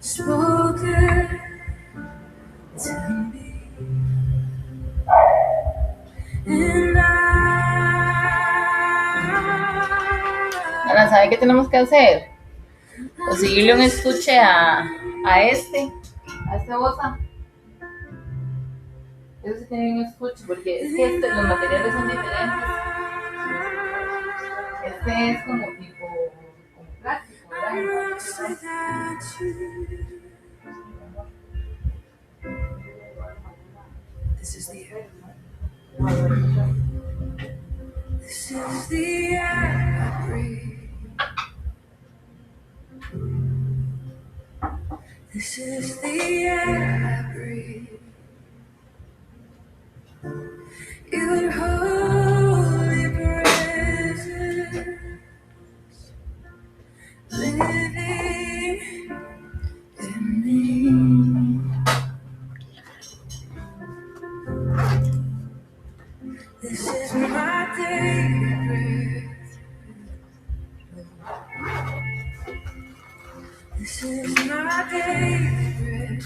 spoken to me, and Ana, ¿sabe qué tenemos que hacer? Conseguirle un estuche a esta bolsa. Eso sí tiene un estuche, porque es que los materiales son diferentes. Este es como tipo, como plástico, ¿verdad? This is the air. This is the air I breathe. This is the air I breathe. Your holy presence living in me. This is my daily bread. This is my daily bread.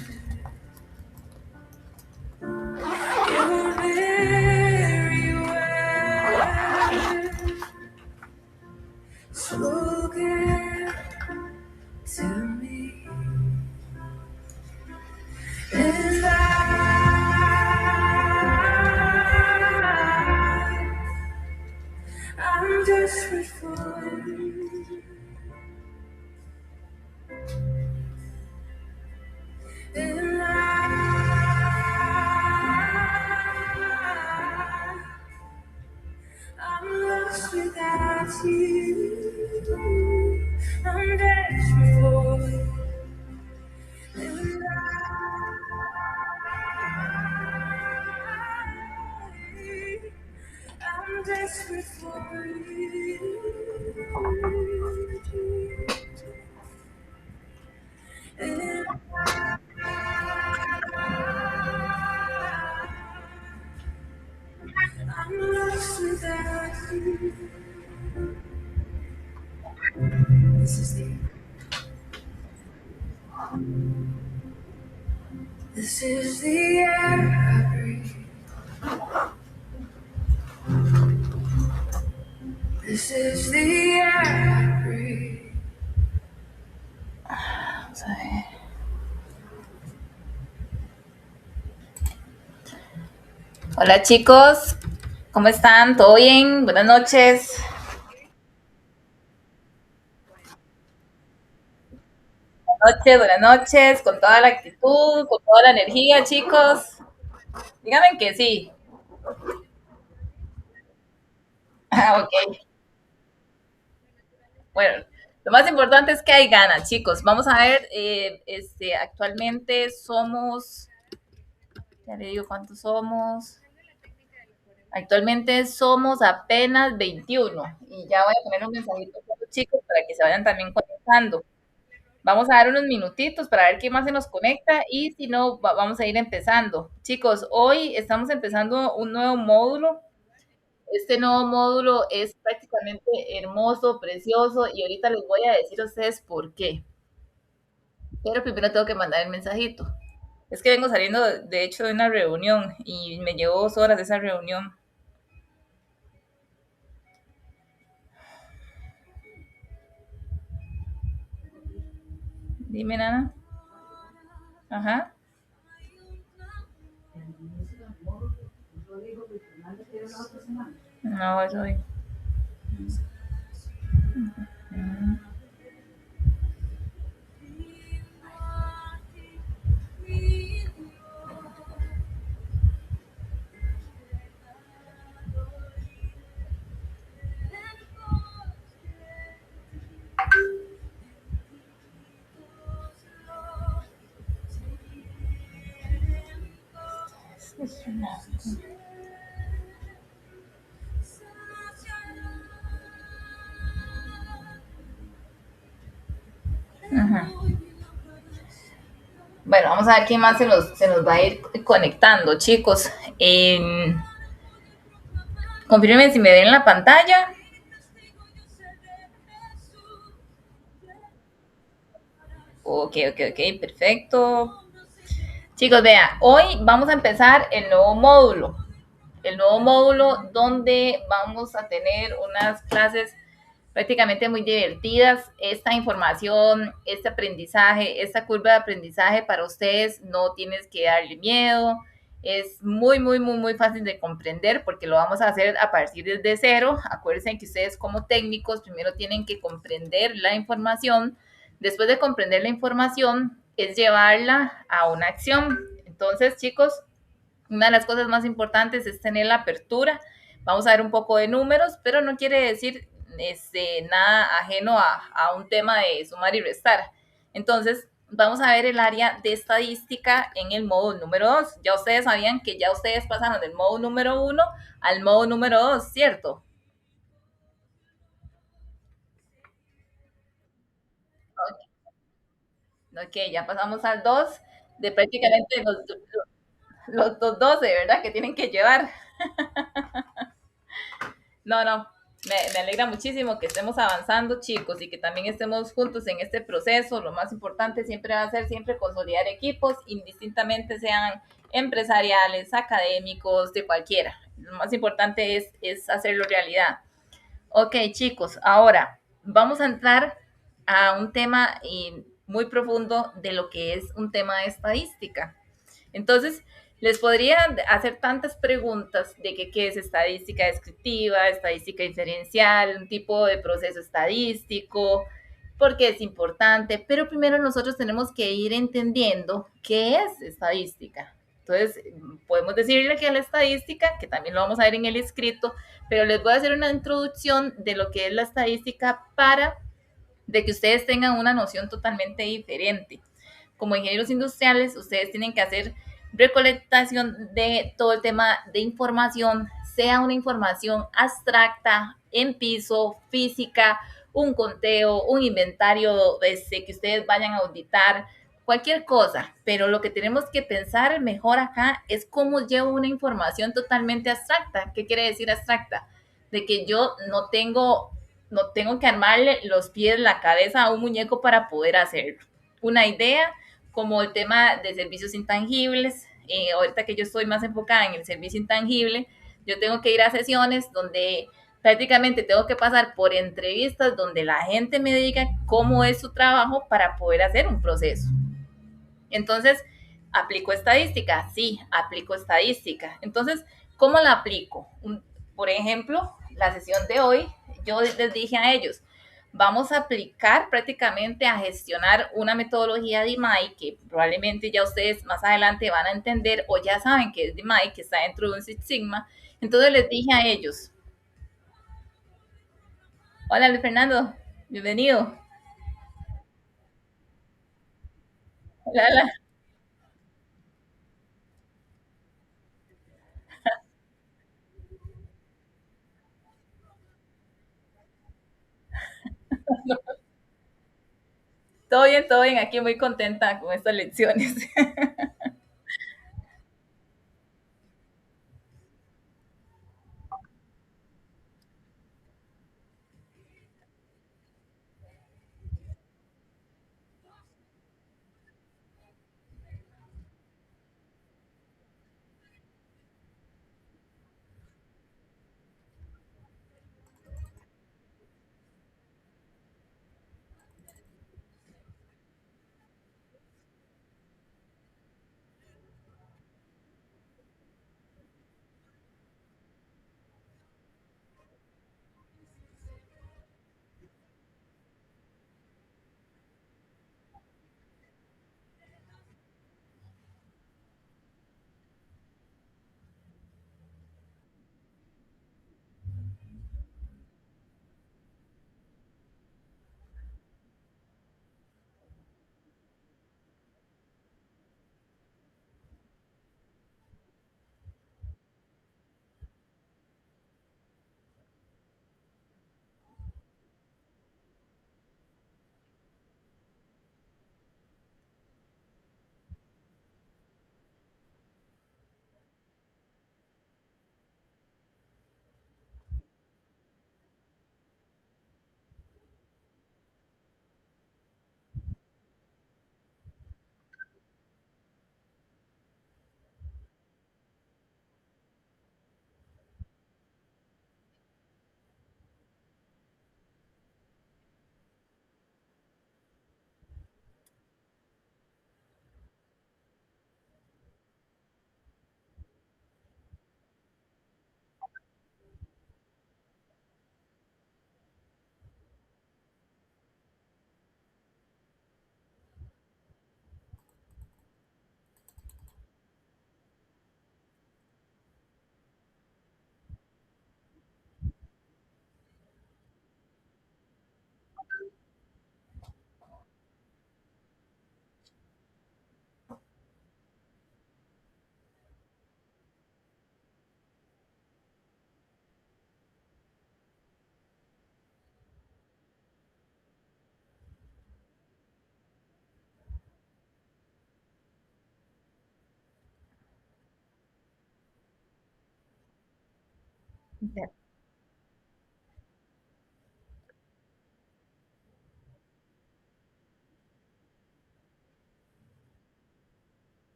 Your very word spoken to me, and I'm desperate for you, and I'm lost without you. I'm desperate for you, and I'm desperate for you. And I'm lost without you. This is the This is the air I breathe. This is the air I breathe. Vamos a ver. Hola chicos, ¿cómo están? ¿Todo bien? Buenas noches. Buenas noches, con toda la actitud, con toda la energía, chicos. Díganme que sí. Ah, ok. Bueno, lo más importante es que hay ganas, chicos. Vamos a ver, actualmente somos, ya le digo cuántos somos. Actualmente somos apenas 21 y ya voy a poner un mensajito a los chicos para que se vayan también conectando. Vamos a dar unos minutitos para ver quién más se nos conecta y si no, vamos a ir empezando. Chicos, hoy estamos empezando un nuevo módulo. Este nuevo módulo es prácticamente hermoso, precioso y ahorita les voy a decir a ustedes por qué. Pero primero tengo que mandar el mensajito. Es que vengo saliendo, de hecho, de una reunión y me llevó 2 horas esa reunión. Dime, Nana. Ajá. No, eso hoy. Ajá. Bueno, vamos a ver quién más se nos va a ir conectando, chicos. Confirmen si me ven en la pantalla. Ok, ok, ok, perfecto. Chicos, vea, hoy vamos a empezar el nuevo módulo. El nuevo módulo donde vamos a tener unas clases prácticamente muy divertidas. Esta información, este aprendizaje, esta curva de aprendizaje para ustedes no tienes que darle miedo. Es muy, muy, muy, muy fácil de comprender porque lo vamos a hacer a partir de cero. Acuérdense que ustedes como técnicos primero tienen que comprender la información. Después de comprender la información es llevarla a una acción. Entonces, chicos, una de las cosas más importantes es tener la apertura. Vamos a ver un poco de números, pero no quiere decir nada ajeno a un tema de sumar y restar. Entonces, vamos a ver el área de estadística en el módulo número 2. Ya ustedes sabían que ya ustedes pasaron del módulo número 1 al módulo número 2, ¿cierto? Ok, ya pasamos al 2 de prácticamente los 12, ¿verdad? Que tienen que llevar. No, no, me alegra muchísimo que estemos avanzando, chicos, y que también estemos juntos en este proceso. Lo más importante siempre va a ser siempre consolidar equipos, indistintamente sean empresariales, académicos, de cualquiera. Lo más importante es hacerlo realidad. Ok, chicos, ahora vamos a entrar a un tema muy profundo de lo que es un tema de estadística. Entonces, les podría hacer tantas preguntas de qué es estadística descriptiva, estadística diferencial, un tipo de proceso estadístico, por qué es importante, pero primero nosotros tenemos que ir entendiendo qué es estadística. Entonces, podemos decirle que a la estadística, que también lo vamos a ver en el escrito, pero les voy a hacer una introducción de lo que es la estadística para de que ustedes tengan una noción totalmente diferente. Como ingenieros industriales, ustedes tienen que hacer recolectación de todo el tema de información, sea una información abstracta, en piso, física, un conteo, un inventario que ustedes vayan a auditar, cualquier cosa, pero lo que tenemos que pensar mejor acá es cómo llevo una información totalmente abstracta. ¿Qué quiere decir abstracta? De que yo no tengo que armarle los pies, la cabeza a un muñeco para poder hacerlo. Una idea como el tema de servicios intangibles, ahorita que yo estoy más enfocada en el servicio intangible, yo tengo que ir a sesiones donde prácticamente tengo que pasar por entrevistas donde la gente me diga cómo es su trabajo para poder hacer un proceso. Entonces, ¿aplico estadística? Sí, aplico estadística. Entonces, ¿cómo la aplico? Por ejemplo, la sesión de hoy, yo les dije a ellos, vamos a aplicar prácticamente a gestionar una metodología de IMAI que probablemente ya ustedes más adelante van a entender o ya saben que es de IMAI, que está dentro de un Six Sigma. Entonces les dije a ellos, hola Luis Fernando, bienvenido. Hola, hola. Todo bien, aquí muy contenta con estas lecciones.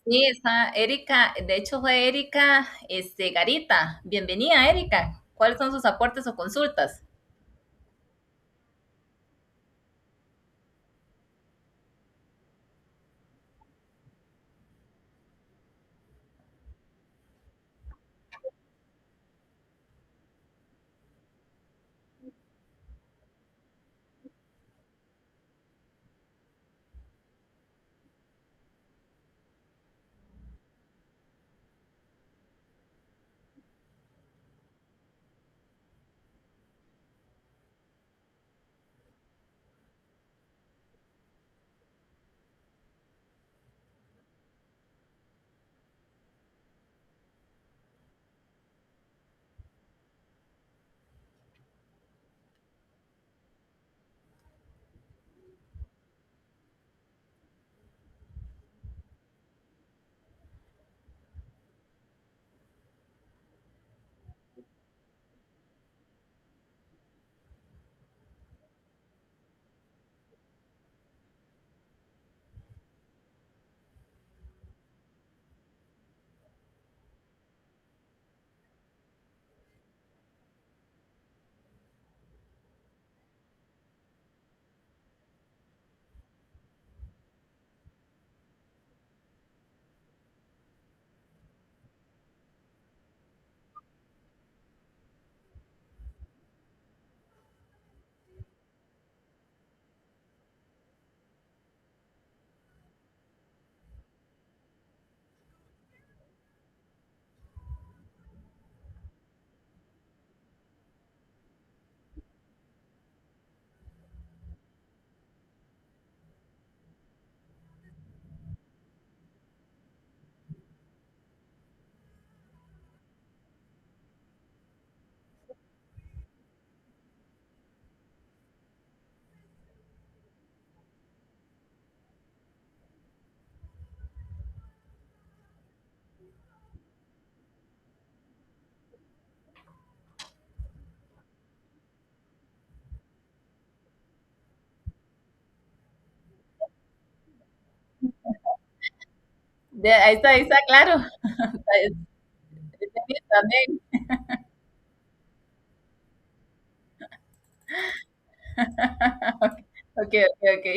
Sí, está Erika, de hecho fue Erika, Garita. Bienvenida, Erika. ¿Cuáles son sus aportes o consultas? Ahí está claro. También. Ok, ok, ok.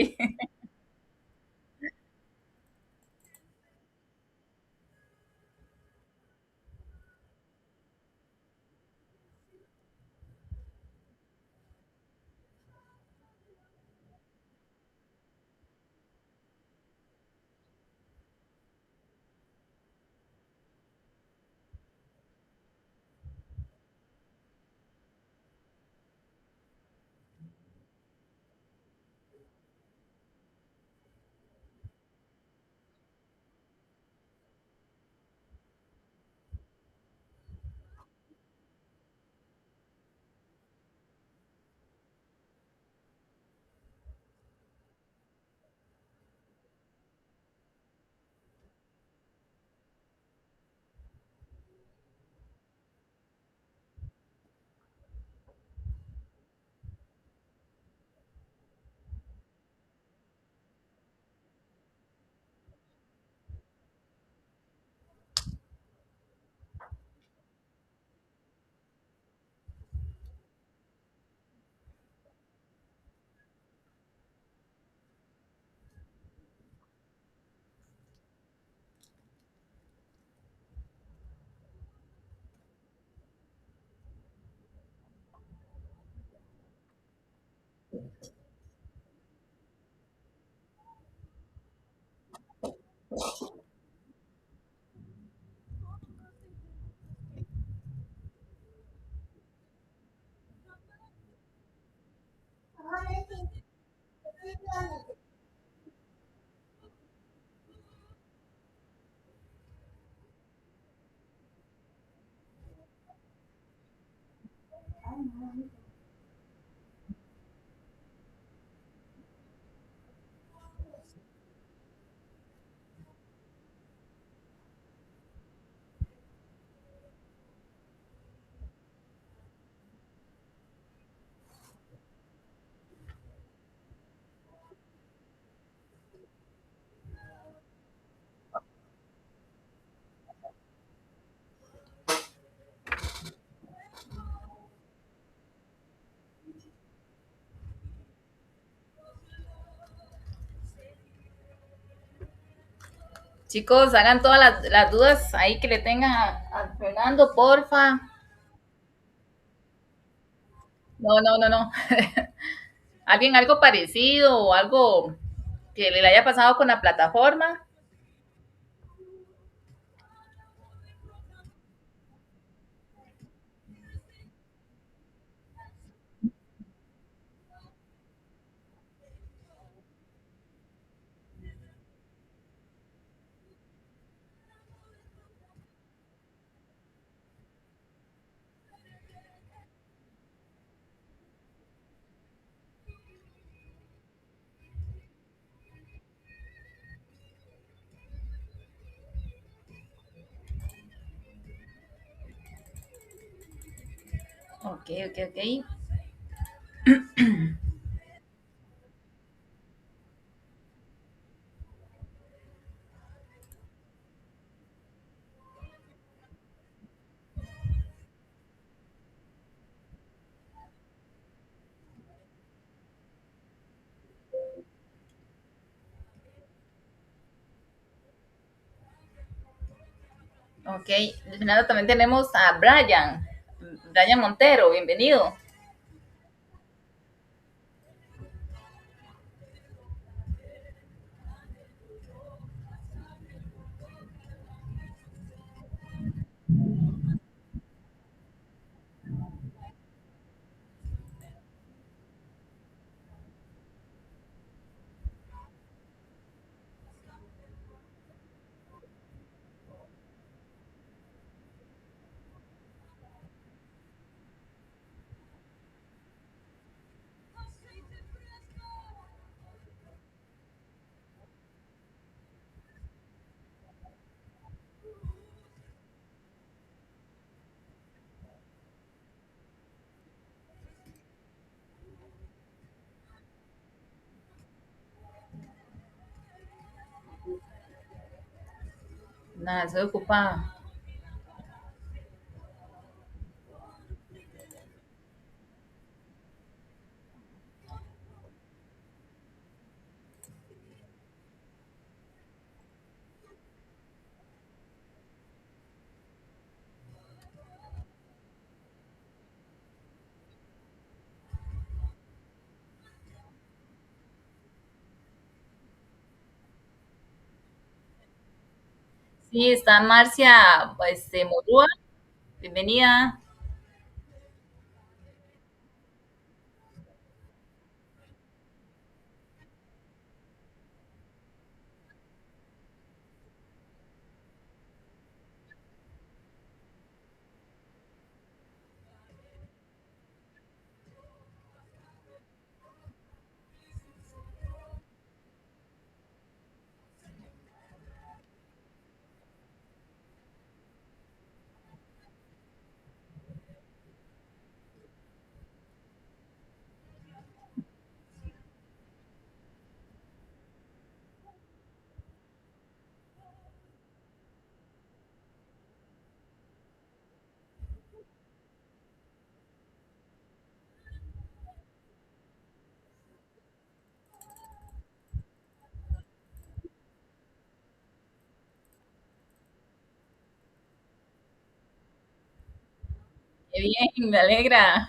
Chicos, hagan todas las dudas ahí que le tengan a Fernando, porfa. No, no, no, no. ¿Alguien algo parecido o algo que le haya pasado con la plataforma? Ok, ok, ok. Ok, Fernando, también tenemos a Brian, Brian Montero, bienvenido. Nada, estoy ocupada. Sí, está Marcia Morúa, bienvenida. Qué bien, me alegra.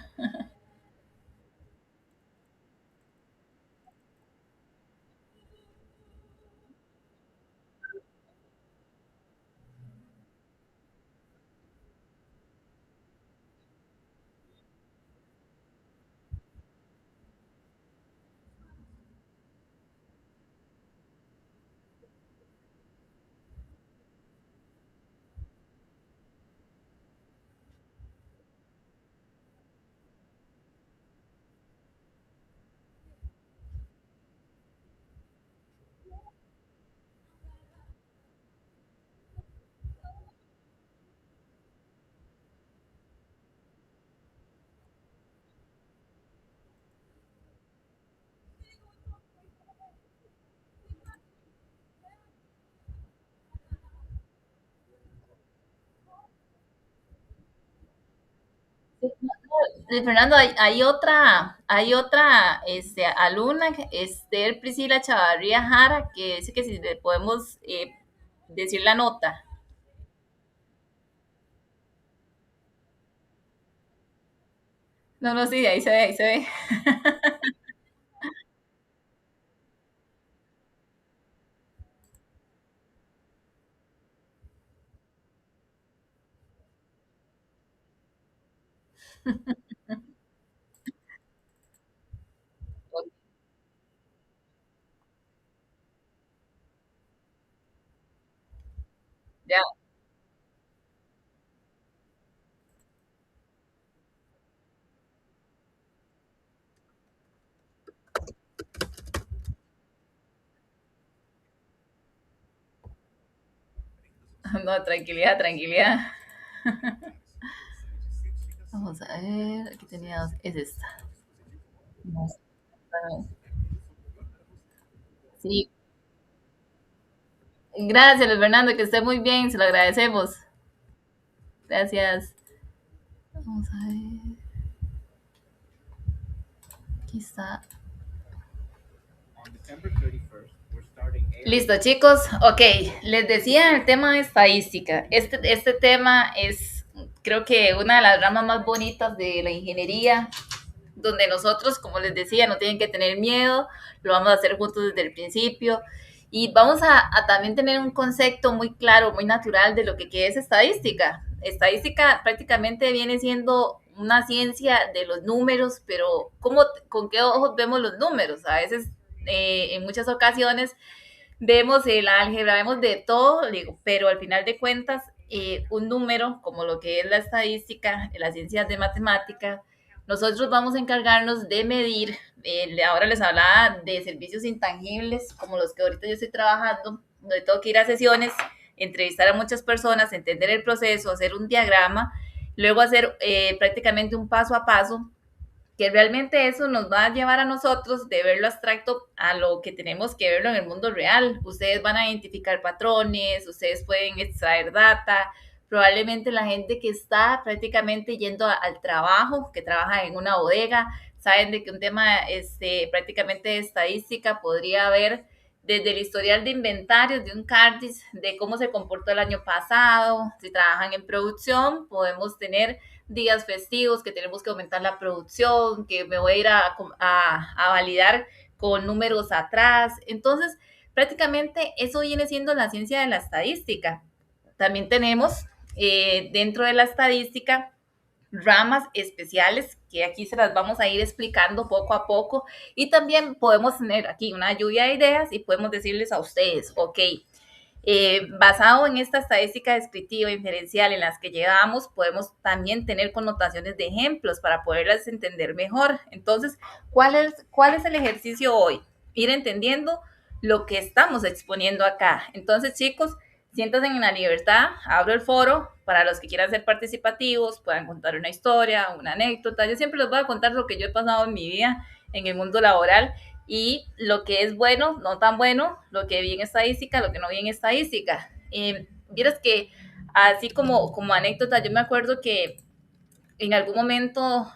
Fernando, hay otra alumna, Esther Priscila Chavarría Jara, que dice que si le podemos decir la nota. No, no, sí, ahí se ve, ahí se ve. Ya, no, tranquilidad, tranquilidad. Vamos a ver, aquí tenía dos, es esta. No, sí, gracias, Luis Fernando, que esté muy bien, se lo agradecemos. Gracias. Vamos a ver, aquí está. Listo, chicos. Ok, les decía el tema de estadística. Este tema es, creo que una de las ramas más bonitas de la ingeniería, donde nosotros, como les decía, no tienen que tener miedo, lo vamos a hacer juntos desde el principio y vamos a también tener un concepto muy claro, muy natural de lo que es estadística. Estadística prácticamente viene siendo una ciencia de los números, pero ¿cómo, con qué ojos vemos los números? A veces, en muchas ocasiones, vemos el álgebra, vemos de todo, digo, pero al final de cuentas, un número, como lo que es la estadística, las ciencias de matemática, nosotros vamos a encargarnos de medir, ahora les hablaba de servicios intangibles, como los que ahorita yo estoy trabajando, donde tengo que ir a sesiones, entrevistar a muchas personas, entender el proceso, hacer un diagrama, luego hacer prácticamente un paso a paso que realmente eso nos va a llevar a nosotros de verlo abstracto a lo que tenemos que verlo en el mundo real. Ustedes van a identificar patrones, ustedes pueden extraer data, probablemente la gente que está prácticamente yendo al trabajo, que trabaja en una bodega, saben de que un tema prácticamente de estadística podría haber desde el historial de inventarios de un CARDIS, de cómo se comportó el año pasado, si trabajan en producción, podemos tener días festivos, que tenemos que aumentar la producción, que me voy a ir a validar con números atrás. Entonces, prácticamente eso viene siendo la ciencia de la estadística. También tenemos dentro de la estadística ramas especiales que aquí se las vamos a ir explicando poco a poco y también podemos tener aquí una lluvia de ideas y podemos decirles a ustedes, ok, basado en esta estadística descriptiva inferencial en las que llevamos, podemos también tener connotaciones de ejemplos para poderlas entender mejor. Entonces, ¿cuál es el ejercicio hoy? Ir entendiendo lo que estamos exponiendo acá. Entonces, chicos, siéntanse en la libertad, abro el foro para los que quieran ser participativos, puedan contar una historia, una anécdota. Yo siempre les voy a contar lo que yo he pasado en mi vida en el mundo laboral y lo que es bueno, no tan bueno, lo que vi en estadística, lo que no vi en estadística. Vieras que así como anécdota, yo me acuerdo que en algún momento,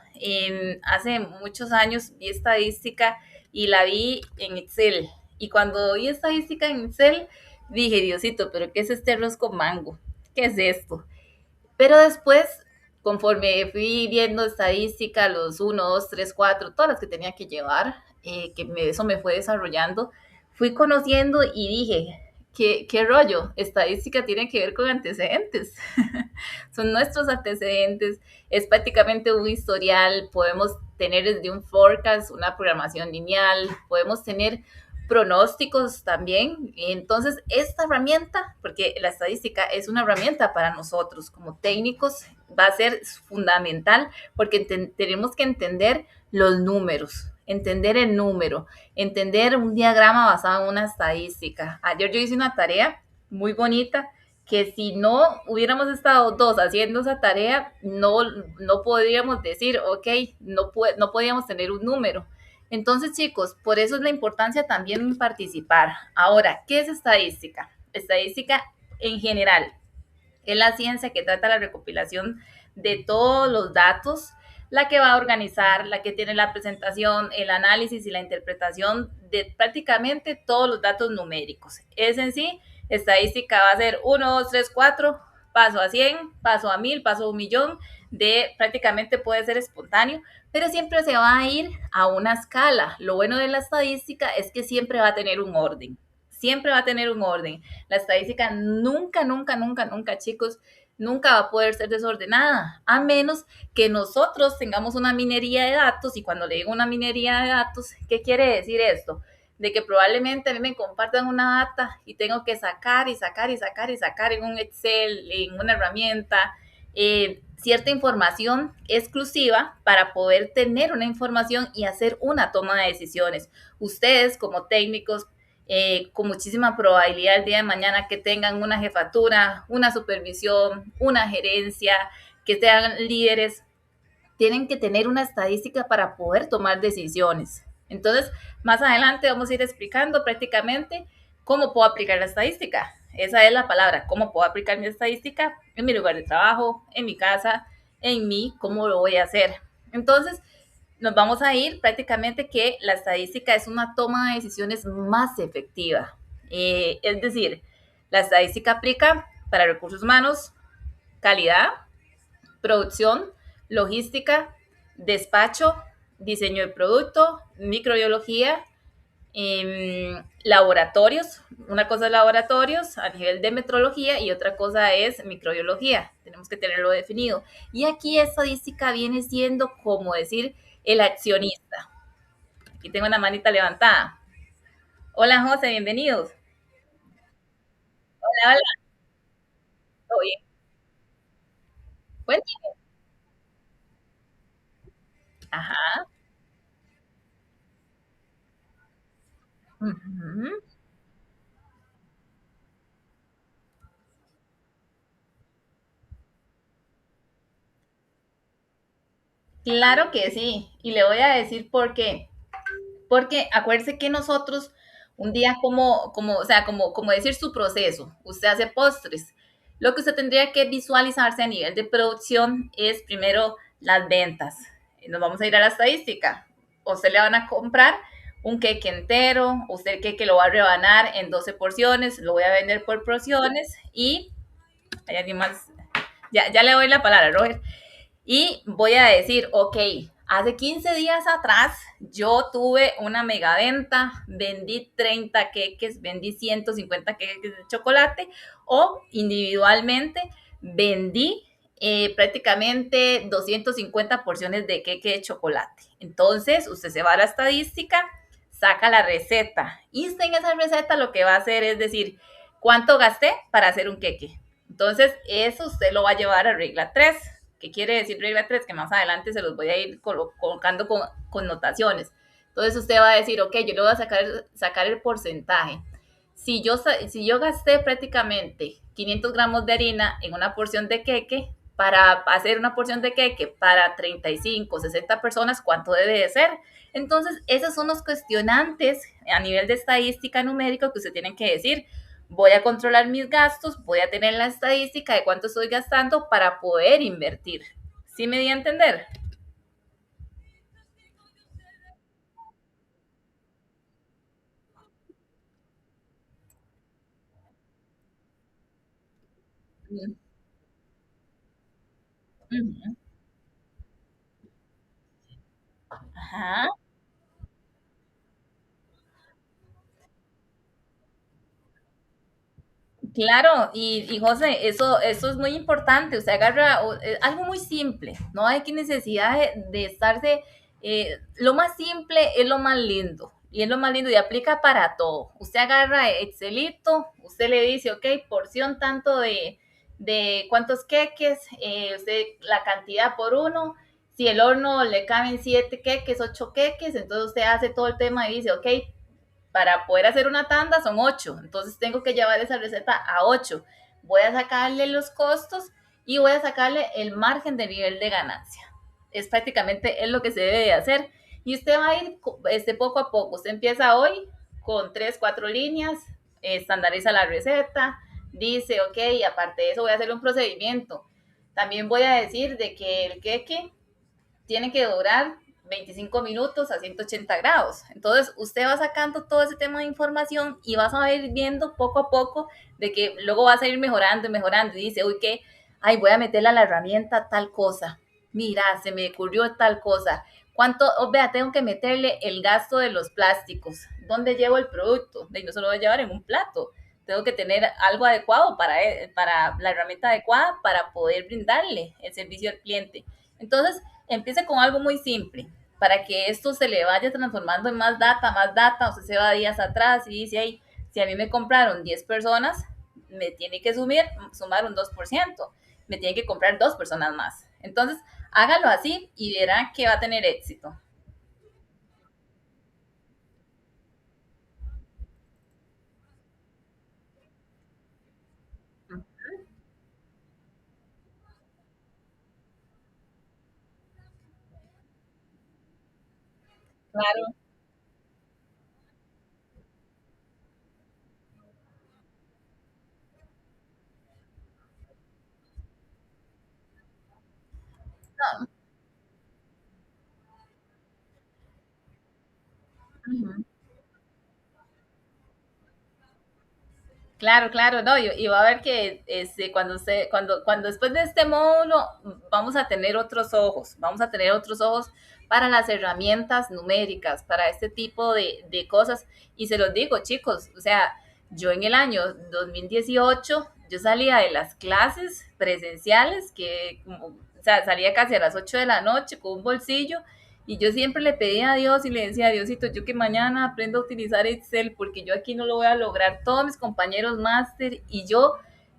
hace muchos años, vi estadística y la vi en Excel. Y cuando vi estadística en Excel, dije, Diosito, pero ¿qué es este arroz con mango? ¿Qué es esto? Pero después, conforme fui viendo estadística, los uno 2 3 4 todas las que tenía que llevar, eso me fue desarrollando, fui conociendo y dije, ¿qué rollo? Estadística tiene que ver con antecedentes. Son nuestros antecedentes, es prácticamente un historial, podemos tener desde un forecast, una programación lineal, podemos tener pronósticos también. Entonces, esta herramienta, porque la estadística es una herramienta para nosotros como técnicos, va a ser fundamental porque tenemos que entender los números, entender el número, entender un diagrama basado en una estadística. Ayer yo hice una tarea muy bonita que si no hubiéramos estado dos haciendo esa tarea, no podríamos decir, ok, no podíamos tener un número. Entonces, chicos, por eso es la importancia también en participar. Ahora, ¿qué es estadística? Estadística en general es la ciencia que trata la recopilación de todos los datos, la que va a organizar, la que tiene la presentación, el análisis y la interpretación de prácticamente todos los datos numéricos. Es en sí Estadística va a ser 1, 2, 3, 4, paso a 100, paso a 1000, paso a 1 millón, de prácticamente puede ser espontáneo, pero siempre se va a ir a una escala. Lo bueno de la estadística es que siempre va a tener un orden. Siempre va a tener un orden. La estadística nunca, nunca, nunca, nunca, chicos, nunca va a poder ser desordenada, a menos que nosotros tengamos una minería de datos. Y cuando le digo una minería de datos, ¿qué quiere decir esto? De que probablemente a mí me compartan una data y tengo que sacar y sacar y sacar y sacar en un Excel, en una herramienta, cierta información exclusiva para poder tener una información y hacer una toma de decisiones. Ustedes como técnicos, con muchísima probabilidad el día de mañana que tengan una jefatura, una supervisión, una gerencia, que sean líderes, tienen que tener una estadística para poder tomar decisiones. Entonces, más adelante vamos a ir explicando prácticamente cómo puedo aplicar la estadística. Esa es la palabra, cómo puedo aplicar mi estadística en mi lugar de trabajo, en mi casa, en mí, cómo lo voy a hacer. Entonces, nos vamos a ir prácticamente que la estadística es una toma de decisiones más efectiva. Es decir, la estadística aplica para recursos humanos, calidad, producción, logística, despacho, diseño de producto, microbiología, laboratorios. Una cosa es laboratorios a nivel de metrología y otra cosa es microbiología. Tenemos que tenerlo definido. Y aquí estadística viene siendo como decir el accionista. Aquí tengo una manita levantada. Hola José, bienvenidos. Hola, hola. ¿Todo bien? Cuéntame. Ajá. Ujú. Claro que sí. Y le voy a decir por qué. Porque acuérdese que nosotros, un día o sea, como decir su proceso, usted hace postres. Lo que usted tendría que visualizarse a nivel de producción es primero las ventas. Nos vamos a ir a la estadística. Usted le van a comprar un queque entero, usted el queque lo va a rebanar en 12 porciones, lo voy a vender por porciones y hay alguien más. Ya le doy la palabra, Roger. Y voy a decir, ok, hace 15 días atrás yo tuve una mega venta, vendí 30 queques, vendí 150 queques de chocolate o individualmente vendí prácticamente 250 porciones de queque de chocolate. Entonces, usted se va a la estadística, saca la receta y usted en esa receta lo que va a hacer es decir, ¿cuánto gasté para hacer un queque? Entonces, eso usted lo va a llevar a regla 3. ¿Qué quiere decir regla 3? Que más adelante se los voy a ir colocando con notaciones. Entonces usted va a decir, ok, yo le voy a sacar el porcentaje. Si yo gasté prácticamente 500 gramos de harina en una porción de queque, para hacer una porción de queque para 35, 60 personas, ¿cuánto debe de ser? Entonces, esos son los cuestionantes a nivel de estadística numérica que usted tiene que decir, voy a controlar mis gastos, voy a tener la estadística de cuánto estoy gastando para poder invertir. ¿Sí me di a entender? Mm. Ujú. Ajá. Claro, y José, eso es muy importante, o sea, agarra algo muy simple, no hay que necesidad de estarse, lo más simple es lo más lindo, y es lo más lindo y aplica para todo. Usted agarra Excelito, usted le dice, ok, porción tanto de cuántos queques, usted la cantidad por uno, si el horno le caben 7 queques, 8 queques, entonces usted hace todo el tema y dice, ok, para poder hacer una tanda son 8, entonces tengo que llevar esa receta a 8. Voy a sacarle los costos y voy a sacarle el margen de nivel de ganancia. Es prácticamente es lo que se debe de hacer. Y usted va a ir poco a poco. Usted empieza hoy con 3 4 líneas, estandariza la receta, dice, ok, aparte de eso voy a hacer un procedimiento. También voy a decir de que el queque tiene que durar 25 minutos a 180 grados. Entonces, usted va sacando todo ese tema de información y vas a ir viendo poco a poco de que luego vas a ir mejorando y mejorando. Y dice, uy, que, ay, voy a meterle a la herramienta tal cosa. Mira, se me ocurrió tal cosa. ¿Cuánto? Oh, vea, tengo que meterle el gasto de los plásticos. ¿Dónde llevo el producto? De no se lo voy a llevar en un plato. Tengo que tener algo adecuado para la herramienta adecuada para poder brindarle el servicio al cliente. Entonces, empiece con algo muy simple para que esto se le vaya transformando en más data. Usted se va días atrás y dice, hey, si a mí me compraron 10 personas, me tiene que sumar un 2%, me tiene que comprar 2 personas más. Entonces, hágalo así y verá que va a tener éxito. Claro. Uh-huh. Claro, claro, no, y va a ver que cuando después de este módulo vamos a tener otros ojos, vamos a tener otros ojos para las herramientas numéricas, para este tipo de cosas. Y se los digo, chicos, o sea, yo en el año 2018 yo salía de las clases presenciales, o sea, salía casi a las 8 de la noche con un bolsillo y yo siempre le pedía a Dios y le decía a Diosito, yo que mañana aprendo a utilizar Excel porque yo aquí no lo voy a lograr. Todos mis compañeros máster y yo,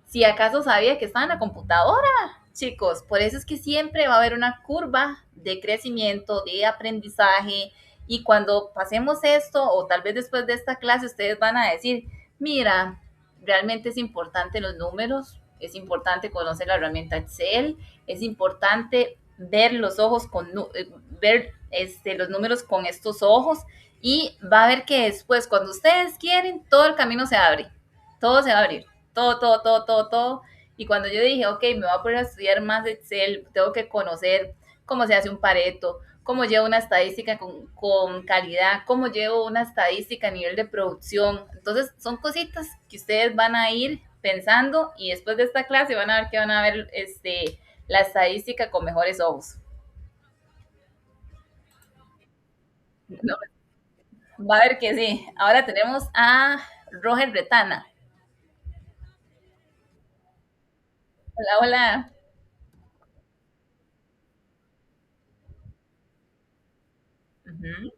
si acaso sabía que estaba en la computadora, chicos. Por eso es que siempre va a haber una curva de crecimiento, de aprendizaje. Y cuando pasemos esto, o tal vez después de esta clase, ustedes van a decir, mira, realmente es importante los números, es importante conocer la herramienta Excel, es importante ver los ojos ver los números con estos ojos y va a ver que después, cuando ustedes quieren, todo el camino se abre, todo se va a abrir, todo, todo, todo, todo, todo. Y cuando yo dije, ok, me voy a poner a estudiar más Excel, tengo que conocer cómo se hace un Pareto, cómo llevo una estadística con calidad, cómo llevo una estadística a nivel de producción. Entonces, son cositas que ustedes van a ir pensando y después de esta clase van a ver que van a ver la estadística con mejores ojos. No, va a ver que sí. Ahora tenemos a Roger Retana. Hola, hola. Ujú.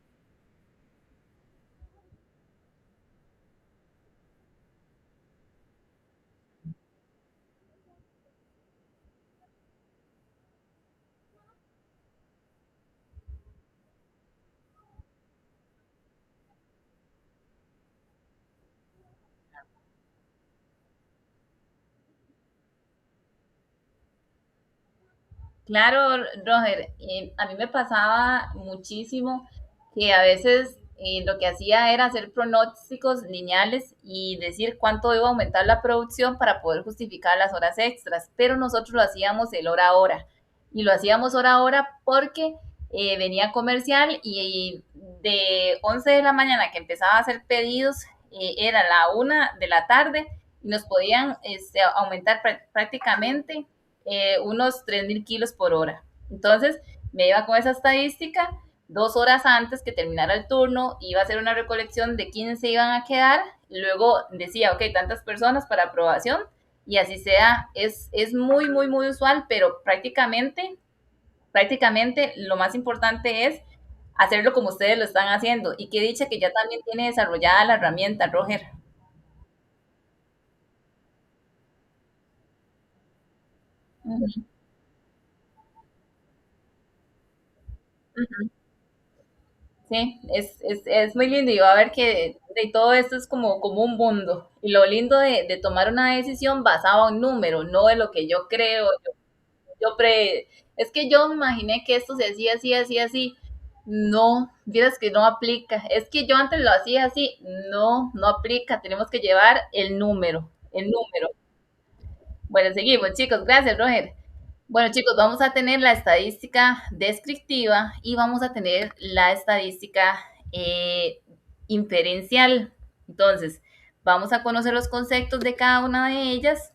Claro, Roger, a mí me pasaba muchísimo que a veces lo que hacía era hacer pronósticos lineales y decir cuánto iba a aumentar la producción para poder justificar las horas extras, pero nosotros lo hacíamos el hora a hora y lo hacíamos hora a hora porque venía comercial y de 11 de la mañana que empezaba a hacer pedidos era la 1 de la tarde y nos podían aumentar prácticamente unos 3.000 kilos por hora. Entonces, me iba con esa estadística, 2 horas antes que terminara el turno, iba a hacer una recolección de quiénes se iban a quedar, luego decía, ok, tantas personas para aprobación, y así sea, es muy, muy, muy usual, pero prácticamente lo más importante es hacerlo como ustedes lo están haciendo, y qué dicha que ya también tiene desarrollada la herramienta, Roger. Uh -huh, uh -huh. Sí, es muy lindo y va a ver que de todo esto es como un mundo. Y lo lindo de tomar una decisión basada en un número, no de lo que yo creo, es que yo me imaginé que esto se hacía así, así, así. No, vieras que no aplica. Es que yo antes lo hacía así. No, no aplica. Tenemos que llevar el número, el número. Bueno, seguimos, chicos. Gracias, Roger. Bueno, chicos, vamos a tener la estadística descriptiva y vamos a tener la estadística inferencial. Entonces, vamos a conocer los conceptos de cada una de ellas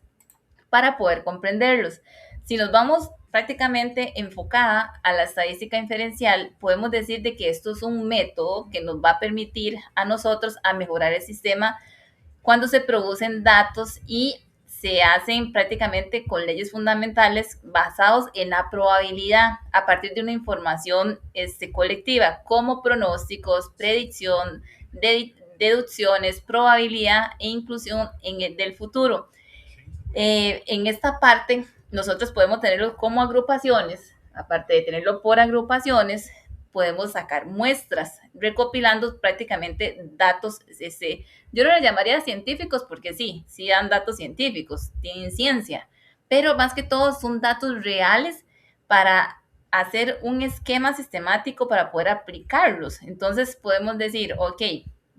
para poder comprenderlos. Si nos vamos prácticamente enfocada a la estadística inferencial, podemos decir de que esto es un método que nos va a permitir a nosotros a mejorar el sistema cuando se producen datos y se hacen prácticamente con leyes fundamentales basados en la probabilidad a partir de una información colectiva, como pronósticos, predicción, deducciones, probabilidad e inclusión del futuro. En esta parte, nosotros podemos tenerlo como agrupaciones, aparte de tenerlo por agrupaciones, podemos sacar muestras, recopilando prácticamente datos, yo no les llamaría científicos porque sí dan datos científicos, tienen ciencia, pero más que todo son datos reales para hacer un esquema sistemático para poder aplicarlos. Entonces podemos decir, ok,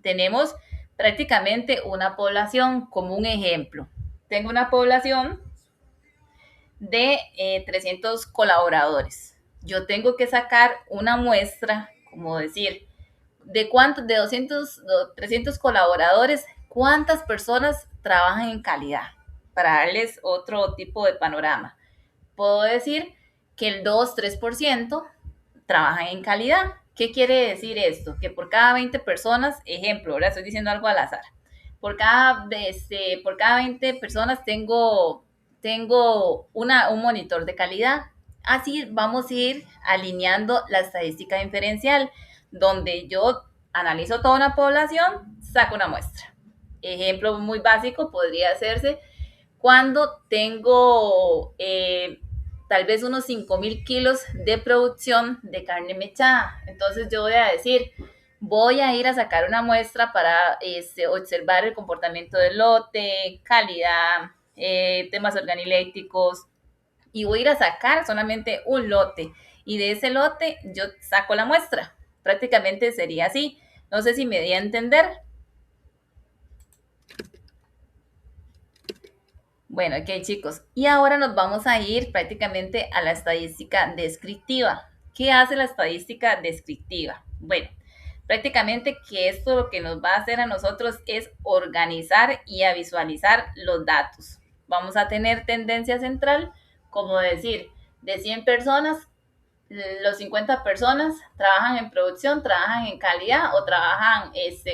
tenemos prácticamente una población como un ejemplo. Tengo una población de 300 colaboradores. Yo tengo que sacar una muestra, como decir, de cuántos, de 300 colaboradores, cuántas personas trabajan en calidad, para darles otro tipo de panorama. Puedo decir que el 2-3% trabajan en calidad. ¿Qué quiere decir esto? Que por cada 20 personas, ejemplo, ahora estoy diciendo algo al azar, por cada 20 personas tengo un monitor de calidad. Así vamos a ir alineando la estadística inferencial, donde yo analizo toda una población, saco una muestra. Ejemplo muy básico podría hacerse cuando tengo tal vez unos 5,000 kilos de producción de carne mechada. Entonces yo voy a decir, voy a ir a sacar una muestra para observar el comportamiento del lote, calidad, temas organolépticos, y voy a ir a sacar solamente un lote. Y de ese lote yo saco la muestra. Prácticamente sería así. No sé si me di a entender. Bueno, ok chicos, y ahora nos vamos a ir prácticamente a la estadística descriptiva. ¿Qué hace la estadística descriptiva? Bueno, prácticamente que esto lo que nos va a hacer a nosotros es organizar y a visualizar los datos. Vamos a tener tendencia central, como decir, de 100 personas, los 50 personas trabajan en producción, trabajan en calidad o trabajan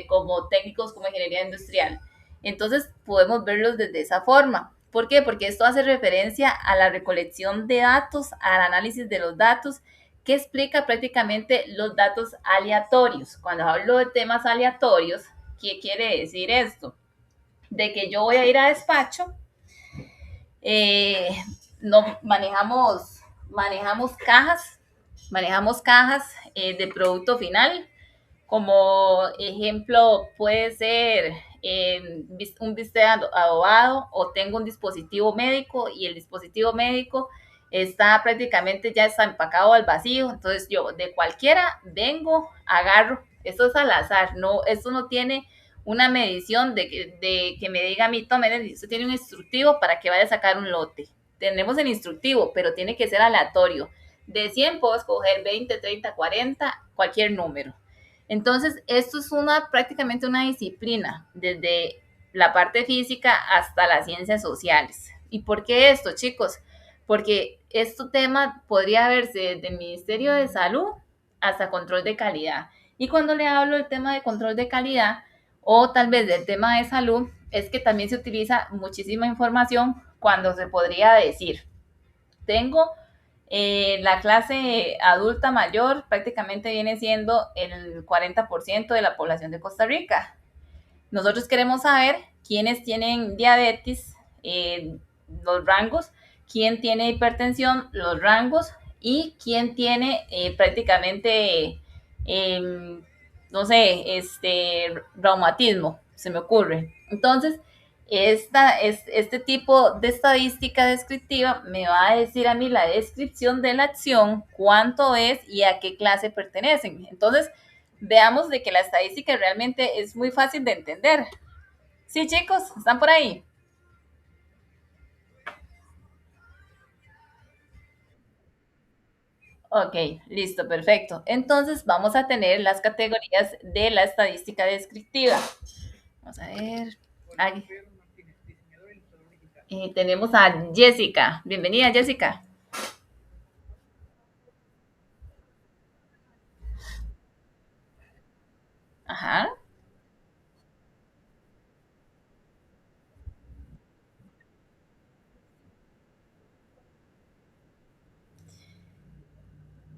como técnicos como ingeniería industrial. Entonces podemos verlos desde esa forma. ¿Por qué? Porque esto hace referencia a la recolección de datos, al análisis de los datos, que explica prácticamente los datos aleatorios. Cuando hablo de temas aleatorios, ¿qué quiere decir esto? De que yo voy a ir a despacho, eh, no manejamos cajas de producto final. Como ejemplo puede ser un bistec adobado, o tengo un dispositivo médico y el dispositivo médico está prácticamente ya está empacado al vacío. Entonces yo de cualquiera vengo, agarro, esto es al azar, no, esto no tiene una medición de que me diga a mí, tome, usted tiene un instructivo para que vaya a sacar un lote. Tenemos el instructivo, pero tiene que ser aleatorio. De 100 puedo escoger 20, 30, 40, cualquier número. Entonces, esto es prácticamente una disciplina, desde la parte física hasta las ciencias sociales. ¿Y por qué esto, chicos? Porque este tema podría verse desde el Ministerio de Salud hasta control de calidad. Y cuando le hablo del tema de control de calidad o tal vez del tema de salud, es que también se utiliza muchísima información cuando se podría decir, tengo la clase adulta mayor, prácticamente viene siendo el 40% de la población de Costa Rica. Nosotros queremos saber quiénes tienen diabetes, los rangos, quién tiene hipertensión, los rangos, y quién tiene prácticamente, no sé, reumatismo, se me ocurre. Entonces, este tipo de estadística descriptiva me va a decir a mí la descripción de la acción, cuánto es y a qué clase pertenecen. Entonces, veamos de que la estadística realmente es muy fácil de entender. Sí, chicos, ¿están por ahí? Ok, listo, perfecto. Entonces vamos a tener las categorías de la estadística descriptiva. Vamos a ver. Ahí. Tenemos a Jessica. Bienvenida, Jessica. Ajá.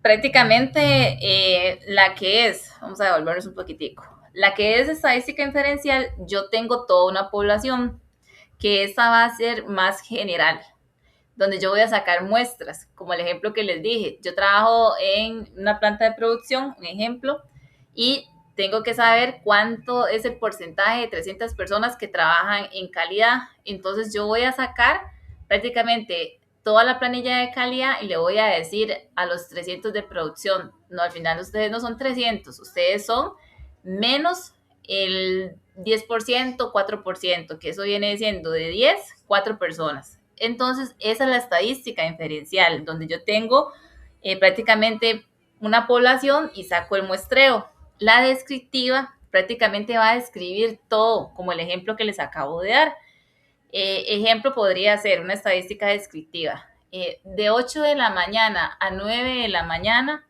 Prácticamente la que es, vamos a devolvernos un poquitico, la que es estadística inferencial, yo tengo toda una población que esa va a ser más general, donde yo voy a sacar muestras, como el ejemplo que les dije. Yo trabajo en una planta de producción, un ejemplo, y tengo que saber cuánto es el porcentaje de 300 personas que trabajan en calidad. Entonces yo voy a sacar prácticamente toda la planilla de calidad y le voy a decir a los 300 de producción, no, al final ustedes no son 300, ustedes son menos el 10%, 4%, que eso viene siendo de 10, 4 personas. Entonces, esa es la estadística inferencial, donde yo tengo prácticamente una población y saco el muestreo. La descriptiva prácticamente va a describir todo, como el ejemplo que les acabo de dar. Ejemplo podría ser una estadística descriptiva. De 8 de la mañana a 9 de la mañana,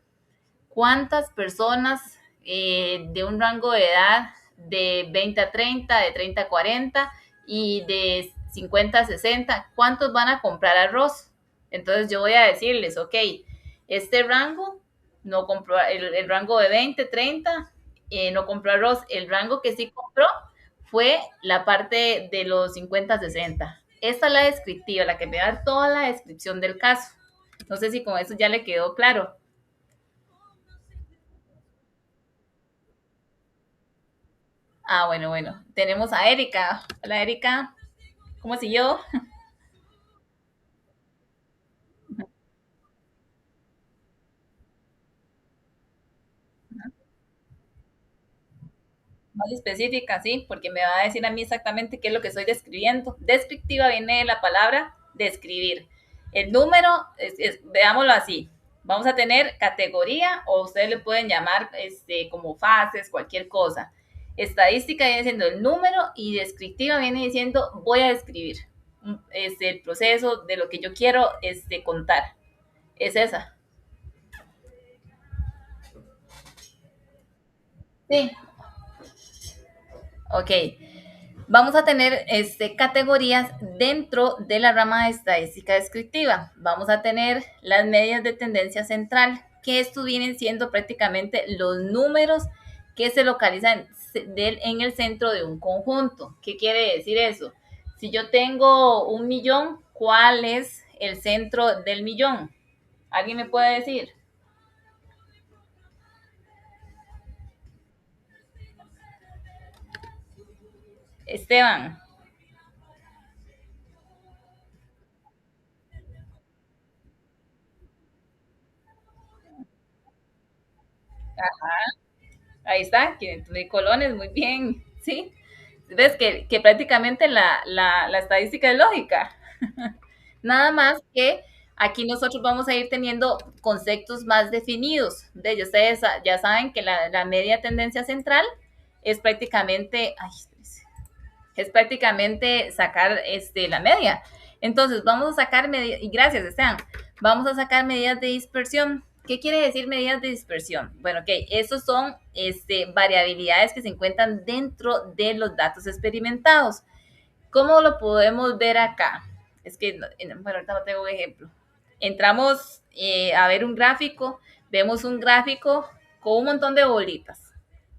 ¿cuántas personas de un rango de edad de 20 a 30, de 30 a 40 y de 50 a 60, cuántos van a comprar arroz? Entonces yo voy a decirles, ok, este rango no compró, el rango de 20, 30, no compró arroz. El rango que sí compró fue la parte de los 50 a 60. Esta es la descriptiva, la que me da toda la descripción del caso. No sé si con eso ya le quedó claro. Ah, bueno, bueno. Tenemos a Erika. Hola, Erika. ¿Cómo siguió? Más específica, sí, porque me va a decir a mí exactamente qué es lo que estoy describiendo. Descriptiva viene de la palabra describir. El número, veámoslo así. Vamos a tener categoría o ustedes le pueden llamar como fases, cualquier cosa. Estadística viene siendo el número y descriptiva viene diciendo voy a describir el proceso de lo que yo quiero contar. Es esa. Sí, ok. Vamos a tener categorías dentro de la rama de estadística descriptiva. Vamos a tener las medias de tendencia central, que estos vienen siendo prácticamente los números que se localizan en el centro de un conjunto. ¿Qué quiere decir eso? Si yo tengo 1 millón, ¿cuál es el centro del millón? ¿Alguien me puede decir? Esteban. Ahí está, 500.000 colones, muy bien, ¿sí? Ves que prácticamente la estadística es lógica. Nada más que aquí nosotros vamos a ir teniendo conceptos más definidos. De ellos, ustedes ya saben que la media tendencia central es prácticamente, ay, es prácticamente sacar la media. Entonces, vamos a sacar medidas, y gracias, Esteban, vamos a sacar medidas de dispersión. ¿Qué quiere decir medidas de dispersión? Bueno, ok, esos son variabilidades que se encuentran dentro de los datos experimentados. ¿Cómo lo podemos ver acá? Es que, bueno, ahorita no tengo un ejemplo. Entramos a ver un gráfico, vemos un gráfico con un montón de bolitas.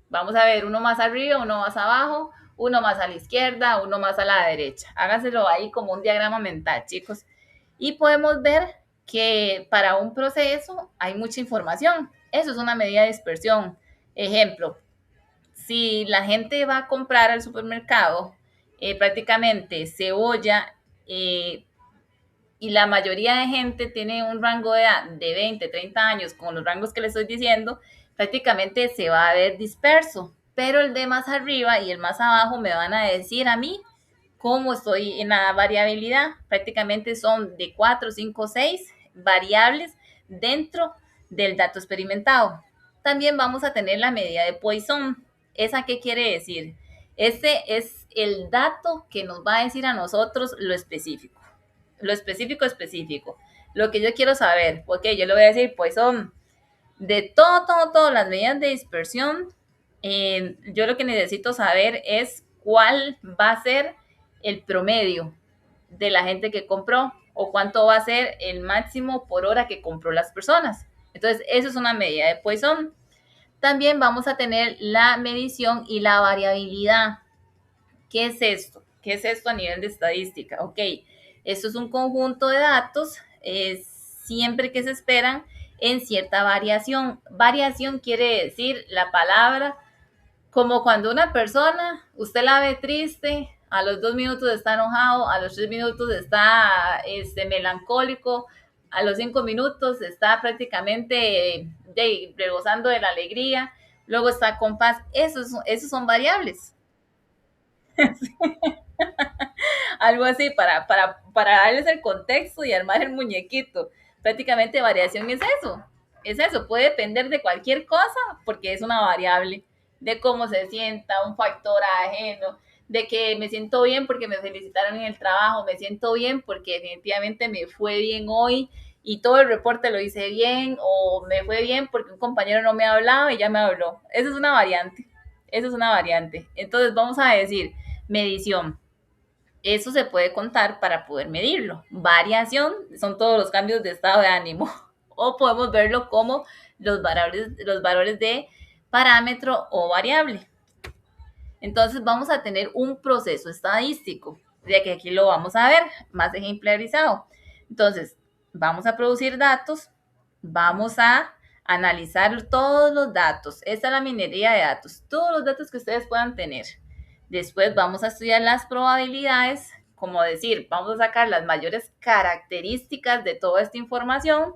Vamos a ver uno más arriba, uno más abajo, uno más a la izquierda, uno más a la derecha. Háganselo ahí como un diagrama mental, chicos. Y podemos ver que para un proceso hay mucha información. Eso es una medida de dispersión. Ejemplo, si la gente va a comprar al supermercado prácticamente cebolla y la mayoría de gente tiene un rango de edad de 20, 30 años, con los rangos que les estoy diciendo, prácticamente se va a ver disperso. Pero el de más arriba y el más abajo me van a decir a mí cómo estoy en la variabilidad. Prácticamente son de 4, 5, 6 variables dentro del dato experimentado. También vamos a tener la medida de Poisson. ¿Esa qué quiere decir? Este es el dato que nos va a decir a nosotros lo específico. Lo específico específico. Lo que yo quiero saber. Ok, yo le voy a decir Poisson. De todo, las medidas de dispersión, yo lo que necesito saber es cuál va a ser el promedio de la gente que compró o cuánto va a ser el máximo por hora que compró las personas. Entonces, eso es una medida de Poisson. También vamos a tener la medición y la variabilidad. ¿Qué es esto? ¿Qué es esto a nivel de estadística? Ok, esto es un conjunto de datos siempre que se esperan en cierta variación. Variación quiere decir la palabra como cuando una persona, usted la ve triste, a los 2 minutos está enojado, a los 3 minutos está melancólico, a los 5 minutos está prácticamente rebosando de la alegría, luego está con paz. Esos son variables. Algo así para darles el contexto y armar el muñequito. Prácticamente variación es eso, puede depender de cualquier cosa porque es una variable, de cómo se sienta, un factor ajeno, de que me siento bien porque me felicitaron en el trabajo, me siento bien porque definitivamente me fue bien hoy y todo el reporte lo hice bien, o me fue bien porque un compañero no me ha hablado y ya me habló. Esa es una variante, eso es una variante. Entonces vamos a decir medición. Eso se puede contar para poder medirlo. Variación son todos los cambios de estado de ánimo. O podemos verlo como los valores de parámetro o variable. Entonces vamos a tener un proceso estadístico, ya que aquí lo vamos a ver más ejemplarizado. Entonces, vamos a producir datos, vamos a analizar todos los datos. Esta es la minería de datos, todos los datos que ustedes puedan tener. Después vamos a estudiar las probabilidades, como decir, vamos a sacar las mayores características de toda esta información,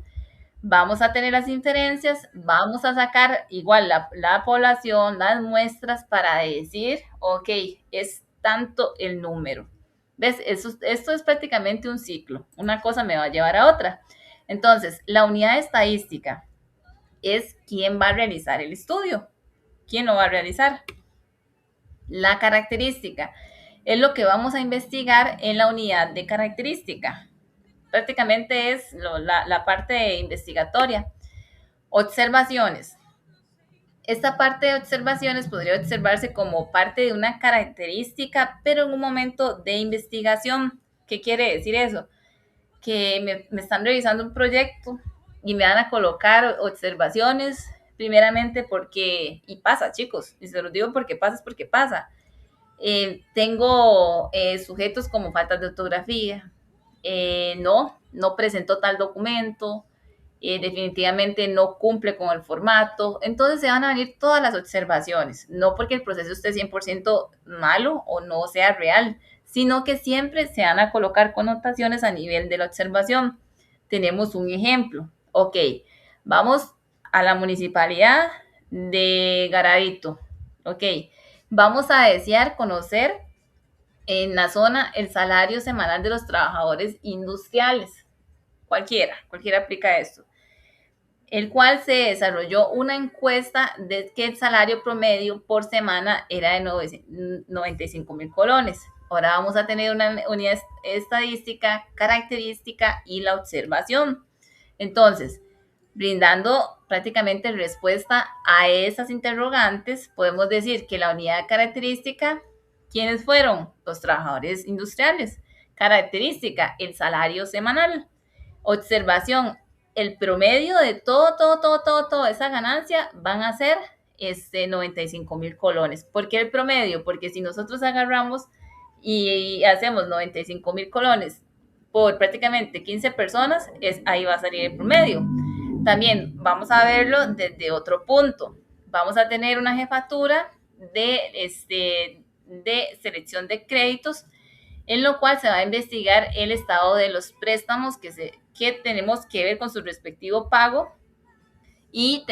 vamos a tener las inferencias, vamos a sacar igual la población, las muestras para decir, ok, es tanto el número. ¿Ves? Esto es prácticamente un ciclo. Una cosa me va a llevar a otra. Entonces, la unidad estadística es quién va a realizar el estudio. ¿Quién lo va a realizar? La característica es lo que vamos a investigar en la unidad de característica. Prácticamente es la parte investigatoria. Observaciones. Esta parte de observaciones podría observarse como parte de una característica, pero en un momento de investigación. ¿Qué quiere decir eso? Que me están revisando un proyecto y me van a colocar observaciones, primeramente porque, y pasa chicos, y se los digo porque pasa, es porque pasa. Tengo sujetos como faltas de ortografía, no presentó tal documento, definitivamente no cumple con el formato. Entonces se van a venir todas las observaciones, no porque el proceso esté 100% malo o no sea real, sino que siempre se van a colocar connotaciones a nivel de la observación. Tenemos un ejemplo. Ok, vamos a la municipalidad de Garavito. Ok, vamos a desear conocer en la zona el salario semanal de los trabajadores industriales. Cualquiera aplica esto. El cual se desarrolló una encuesta de que el salario promedio por semana era de 95,000 colones. Ahora vamos a tener una unidad estadística, característica y la observación. Entonces, brindando prácticamente respuesta a esas interrogantes, podemos decir que la unidad característica, ¿quiénes fueron? Los trabajadores industriales. Característica, el salario semanal. Observación, el promedio de toda esa ganancia van a ser 95,000 colones. ¿Por qué el promedio? Porque si nosotros agarramos y hacemos 95,000 colones por prácticamente 15 personas, ahí va a salir el promedio. También vamos a verlo desde otro punto. Vamos a tener una jefatura de selección de créditos, en lo cual se va a investigar el estado de los préstamos que tenemos que ver con su respectivo pago. Y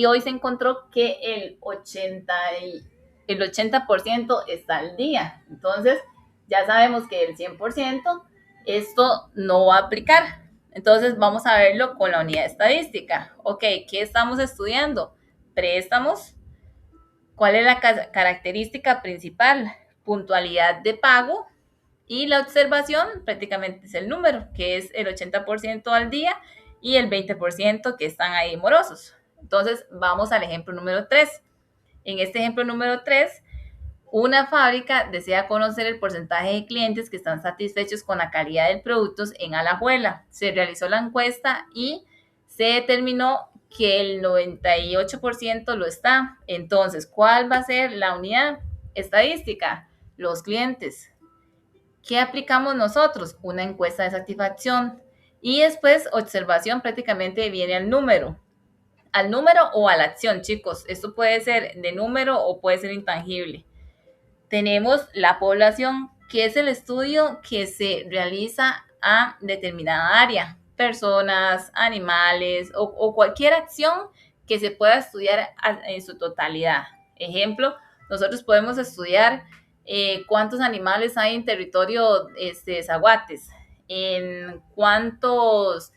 hoy se encontró que el 80% está al día. Entonces, ya sabemos que el 100% esto no va a aplicar. Entonces vamos a verlo con la unidad estadística. Ok, ¿qué estamos estudiando? Préstamos. ¿Cuál es la característica principal? Puntualidad de pago. Y la observación prácticamente es el número, que es el 80% al día y el 20% que están ahí morosos. Entonces vamos al ejemplo número 3. En este ejemplo número 3, una fábrica desea conocer el porcentaje de clientes que están satisfechos con la calidad de productos en Alajuela. Se realizó la encuesta y se determinó que el 98% lo está. Entonces, ¿cuál va a ser la unidad estadística? Los clientes. ¿Qué aplicamos nosotros? Una encuesta de satisfacción. Y después, observación prácticamente viene al número o a la acción, chicos. Esto puede ser de número o puede ser intangible. Tenemos la población, que es el estudio que se realiza a determinada área, personas, animales o cualquier acción que se pueda estudiar en su totalidad. Ejemplo, nosotros podemos estudiar cuántos animales hay en territorio Zaguates, en cuántos,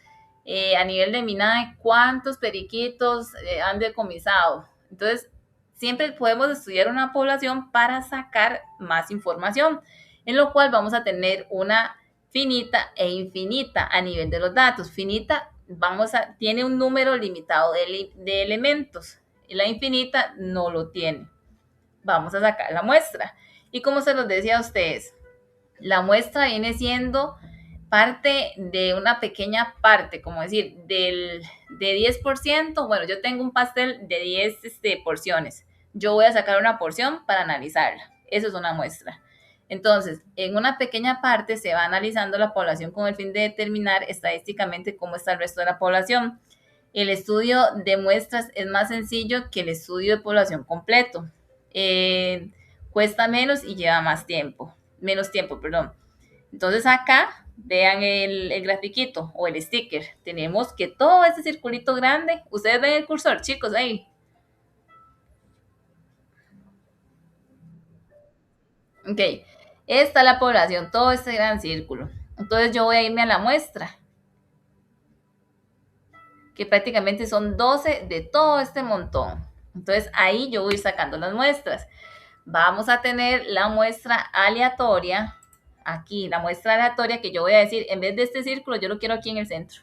a nivel de MINAE, cuántos periquitos han decomisado. Entonces, siempre podemos estudiar una población para sacar más información, en lo cual vamos a tener una finita e infinita a nivel de los datos. Finita tiene un número limitado de elementos y la infinita no lo tiene. Vamos a sacar la muestra. Y como se los decía a ustedes, la muestra viene siendo parte de una pequeña parte, como decir, de 10%. Bueno, yo tengo un pastel de 10 porciones. Yo voy a sacar una porción para analizarla. Eso es una muestra. Entonces, en una pequeña parte se va analizando la población con el fin de determinar estadísticamente cómo está el resto de la población. El estudio de muestras es más sencillo que el estudio de población completo. Cuesta menos y lleva menos tiempo, perdón. Entonces acá, vean el grafiquito o el sticker. Tenemos que todo este circulito grande, ustedes ven el cursor, chicos, ahí. Ok, esta es la población, todo este gran círculo. Entonces yo voy a irme a la muestra, que prácticamente son 12 de todo este montón. Entonces ahí yo voy sacando las muestras. Vamos a tener la muestra aleatoria, aquí, la muestra aleatoria que yo voy a decir, en vez de este círculo, yo lo quiero aquí en el centro.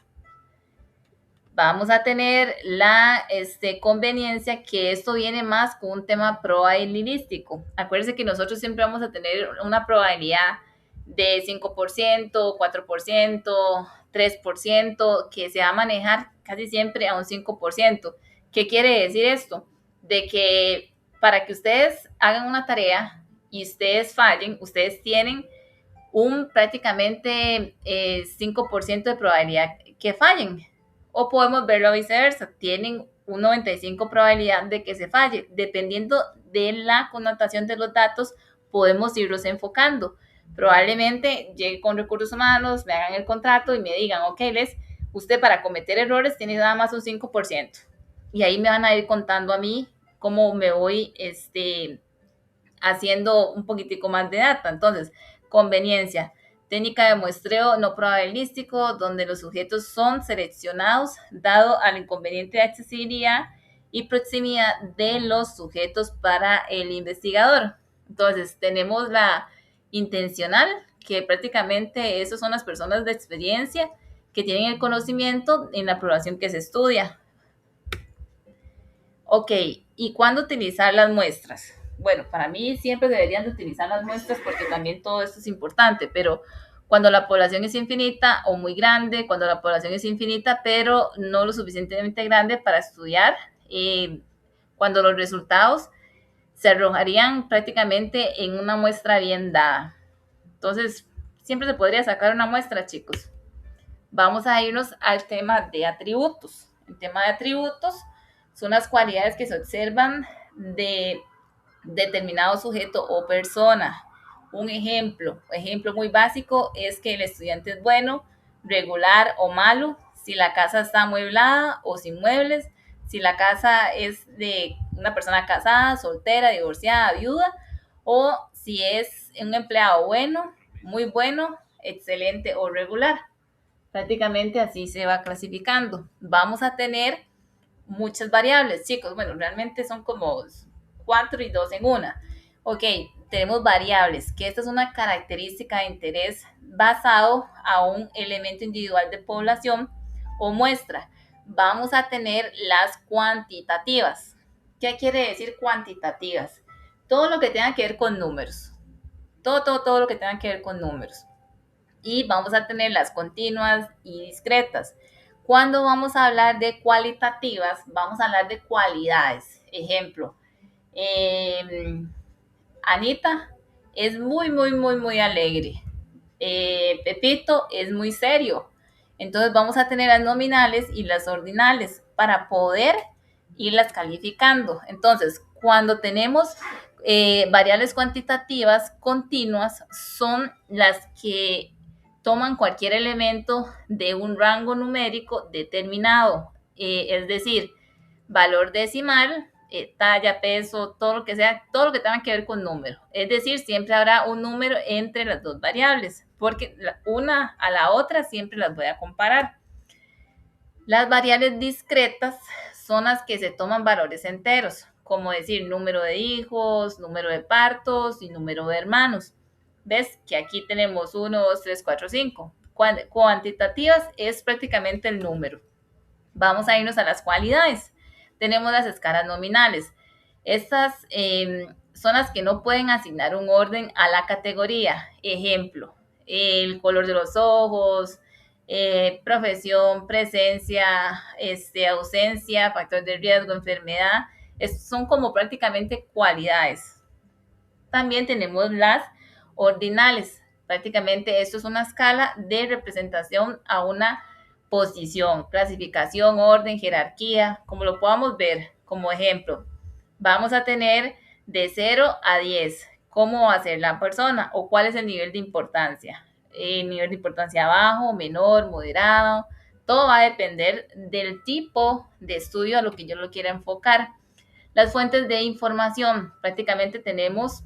Vamos a tener la conveniencia, que esto viene más con un tema probabilístico. Acuérdense que nosotros siempre vamos a tener una probabilidad de 5%, 4%, 3%, que se va a manejar casi siempre a un 5%. ¿Qué quiere decir esto? De que para que ustedes hagan una tarea y ustedes fallen, ustedes tienen un prácticamente 5% de probabilidad que fallen. O podemos verlo viceversa, tienen un 95% probabilidad de que se falle. Dependiendo de la connotación de los datos, podemos irlos enfocando. Probablemente llegue con recursos humanos, me hagan el contrato y me digan, ok, usted para cometer errores tiene nada más un 5%. Y ahí me van a ir contando a mí cómo me voy haciendo un poquitico más de data. Entonces, conveniencia, técnica de muestreo no probabilístico, donde los sujetos son seleccionados dado al inconveniente de accesibilidad y proximidad de los sujetos para el investigador. Entonces, tenemos la intencional, que prácticamente esas son las personas de experiencia que tienen el conocimiento en la población que se estudia. Ok, ¿y cuándo utilizar las muestras? Bueno, para mí siempre deberían de utilizar las muestras porque también todo esto es importante, pero cuando la población es infinita o muy grande, cuando la población es infinita, pero no lo suficientemente grande para estudiar, cuando los resultados se arrojarían prácticamente en una muestra bien dada. Entonces, siempre se podría sacar una muestra, chicos. Vamos a irnos al tema de atributos. El tema de atributos son las cualidades que se observan de determinado sujeto o persona. Un ejemplo muy básico es que el estudiante es bueno, regular o malo, si la casa está amueblada o sin muebles, si la casa es de una persona casada, soltera, divorciada, viuda, o si es un empleado bueno, muy bueno, excelente o regular. Prácticamente así se va clasificando. Vamos a tener muchas variables, chicos. Bueno, realmente son como cuatro y dos en una. Ok, tenemos variables, que esta es una característica de interés basado a un elemento individual de población o muestra. Vamos a tener las cuantitativas. ¿Qué quiere decir cuantitativas? Todo lo que tenga que ver con números. Todo lo que tenga que ver con números. Y vamos a tener las continuas y discretas. Cuando vamos a hablar de cualitativas, vamos a hablar de cualidades. Ejemplo, eh, Anita es muy alegre. Pepito es muy serio. Entonces vamos a tener las nominales y las ordinales para poder irlas calificando. Entonces, cuando tenemos variables cuantitativas continuas, son las que toman cualquier elemento de un rango numérico determinado. Es decir, valor decimal, talla, peso, todo lo que sea, todo lo que tenga que ver con número. Es decir, siempre habrá un número entre las dos variables, porque una a la otra siempre las voy a comparar. Las variables discretas son las que se toman valores enteros, como decir número de hijos, número de partos y número de hermanos. ¿Ves? Que aquí tenemos 1, 2, 3, 4, 5. Cuantitativas es prácticamente el número. Vamos a irnos a las cualidades. Tenemos las escalas nominales. Estas son las que no pueden asignar un orden a la categoría. Ejemplo, el color de los ojos, profesión, presencia, ausencia, factor de riesgo, enfermedad. Son como prácticamente cualidades. También tenemos las ordinales. Prácticamente esto es una escala de representación a una posición, clasificación, orden, jerarquía, como lo podamos ver como ejemplo. Vamos a tener de 0 a 10 cómo va a ser la persona o cuál es el nivel de importancia. El nivel de importancia bajo, menor, moderado. Todo va a depender del tipo de estudio a lo que yo lo quiera enfocar. Las fuentes de información, prácticamente tenemos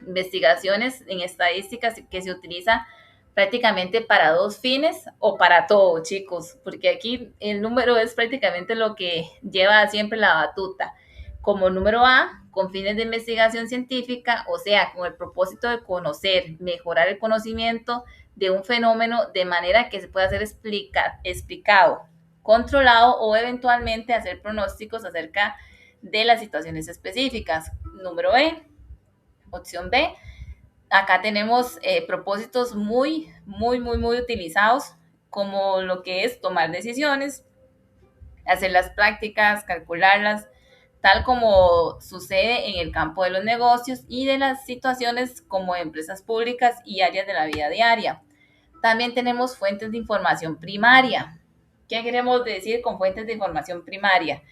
investigaciones en estadísticas que se utiliza prácticamente para dos fines o para todo, chicos, porque aquí el número es prácticamente lo que lleva siempre la batuta. Como número A, con fines de investigación científica, o sea, con el propósito de conocer, mejorar el conocimiento de un fenómeno de manera que se pueda ser explicado, controlado o eventualmente hacer pronósticos acerca de las situaciones específicas. Número B, opción B, acá tenemos propósitos muy utilizados, como lo que es tomar decisiones, hacer las prácticas, calcularlas, tal como sucede en el campo de los negocios y de las situaciones como empresas públicas y áreas de la vida diaria. También tenemos fuentes de información primaria. ¿Qué queremos decir con fuentes de información primaria?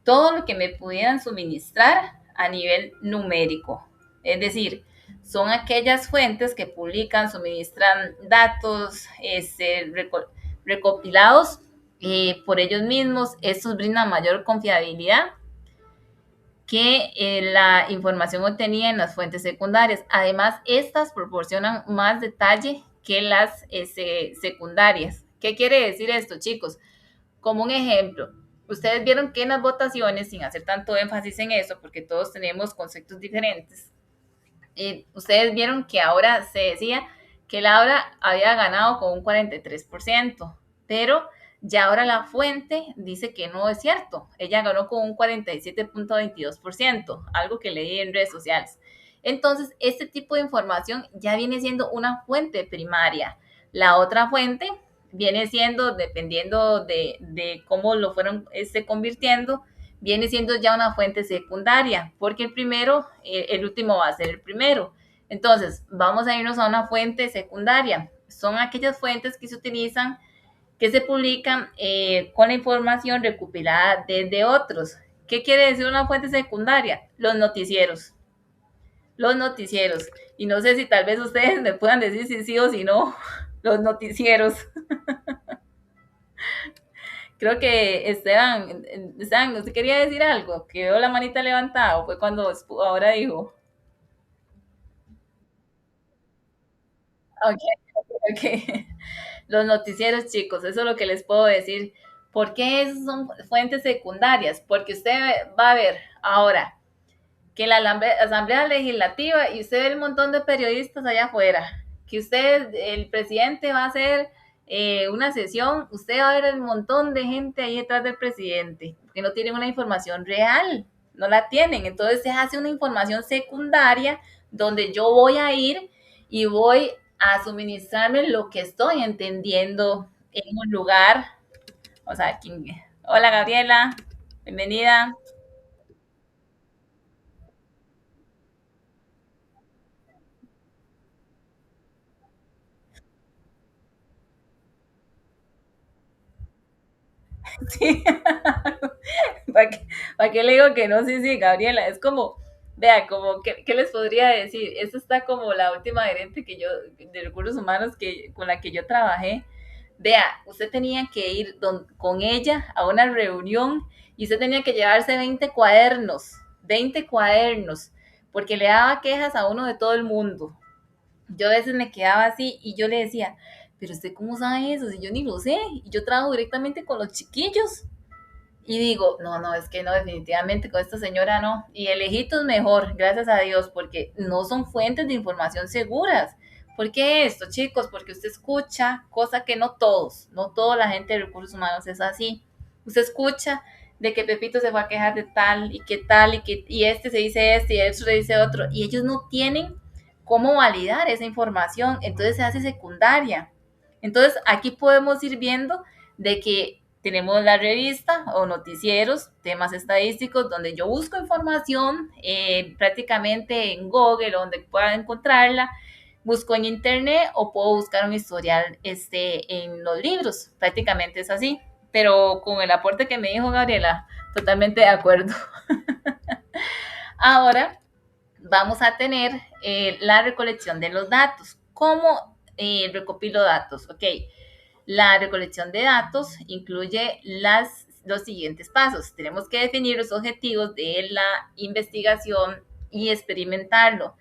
Todo lo que me pudieran suministrar a nivel numérico. Es decir, son aquellas fuentes que publican, suministran datos recopilados por ellos mismos. Estos brindan mayor confiabilidad que la información obtenida en las fuentes secundarias. Además, estas proporcionan más detalle que las secundarias. ¿Qué quiere decir esto, chicos? Como un ejemplo, ustedes vieron que en las votaciones, sin hacer tanto énfasis en eso, porque todos tenemos conceptos diferentes, ustedes vieron que ahora se decía que Laura había ganado con un 43%, pero ya ahora la fuente dice que no es cierto. Ella ganó con un 47.22%, algo que leí en redes sociales. Entonces, este tipo de información ya viene siendo una fuente primaria. La otra fuente viene siendo, dependiendo de cómo lo fueron convirtiendo, viene siendo ya una fuente secundaria, porque el primero, el último va a ser el primero. Entonces, vamos a irnos a una fuente secundaria. Son aquellas fuentes que se utilizan, que se publican con la información recopilada desde otros. ¿Qué quiere decir una fuente secundaria? Los noticieros. Los noticieros. Y no sé si tal vez ustedes me puedan decir si sí o si no. Los noticieros. Creo que Esteban, ¿usted quería decir algo? Que veo la manita levantada, o fue cuando ahora dijo. Ok, Ok. Los noticieros, chicos, eso es lo que les puedo decir. ¿Por qué esas son fuentes secundarias? Porque usted va a ver ahora que la Asamblea Legislativa y usted ve el montón de periodistas allá afuera, que usted, el presidente va a hacer una sesión, usted va a ver el montón de gente ahí detrás del presidente, que no tienen una información real, no la tienen. Entonces se hace una información secundaria donde yo voy a ir y voy a suministrarme lo que estoy entendiendo en un lugar. O sea, hola Gabriela, bienvenida. Sí. ¿Para qué le digo que no? Sí, sí, Gabriela, es como, vea, como, ¿qué les podría decir? Eso está como la última gerente que yo, de recursos humanos con la que yo trabajé. Vea, usted tenía que ir con ella a una reunión y usted tenía que llevarse 20 cuadernos, porque le daba quejas a uno de todo el mundo. Yo a veces me quedaba así y yo le decía, pero usted cómo sabe eso, si yo ni lo sé, y yo trabajo directamente con los chiquillos. Y digo, no, no, es que no, definitivamente con esta señora no. Y el lejito es mejor, gracias a Dios, porque no son fuentes de información seguras. ¿Por qué esto, chicos? Porque usted escucha, cosa que no todos, no toda la gente de recursos humanos es así. Usted escucha de que Pepito se fue a quejar de tal, y este se dice este, y el otro se dice otro, y ellos no tienen cómo validar esa información, entonces se hace secundaria. Entonces aquí podemos ir viendo de que tenemos la revista o noticieros, temas estadísticos, donde yo busco información prácticamente en Google, donde pueda encontrarla, busco en internet o puedo buscar un historial en los libros, prácticamente es así. Pero con el aporte que me dijo Gabriela, totalmente de acuerdo. Ahora vamos a tener la recolección de los datos. ¿Cómo recopilo datos? Ok, la recolección de datos incluye los siguientes pasos. Tenemos que definir los objetivos de la investigación y experimentarlo.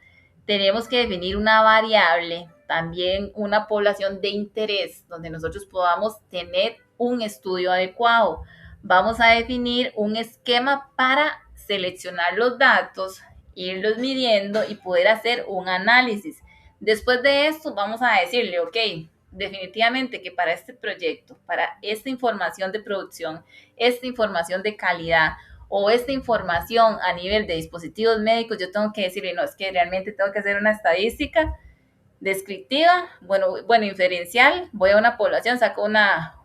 Tenemos que definir una variable, también una población de interés, donde nosotros podamos tener un estudio adecuado. Vamos a definir un esquema para seleccionar los datos, irlos midiendo y poder hacer un análisis. Después de esto, vamos a decirle, ok, definitivamente que para este proyecto, para esta información de producción, esta información de calidad o esta información a nivel de dispositivos médicos, yo tengo que decirle, no, es que realmente tengo que hacer una estadística descriptiva, bueno, inferencial, voy a una población, saco una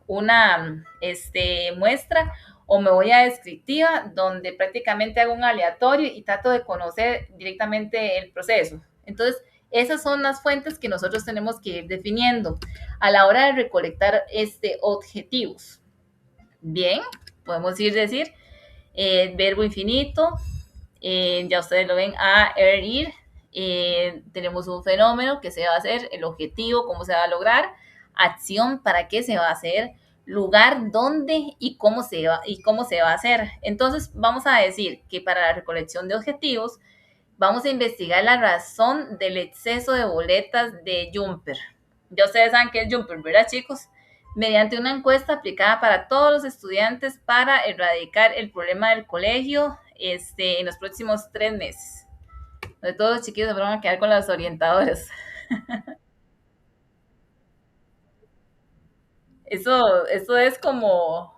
muestra, o me voy a descriptiva, donde prácticamente hago un aleatorio y trato de conocer directamente el proceso. Entonces, esas son las fuentes que nosotros tenemos que ir definiendo a la hora de recolectar objetivos. Bien, podemos ir decir verbo infinito, ya ustedes lo ven, a, ir, tenemos un fenómeno que se va a hacer, el objetivo, cómo se va a lograr, acción, para qué se va a hacer, lugar, dónde y cómo se va a hacer. Entonces, vamos a decir que para la recolección de objetivos, vamos a investigar la razón del exceso de boletas de Jumper. Ya ustedes saben qué es Jumper, ¿verdad, chicos? Mediante una encuesta aplicada para todos los estudiantes para erradicar el problema del colegio en los próximos 3 meses. De todos los chiquillos se van a quedar con las orientadoras. Eso es como,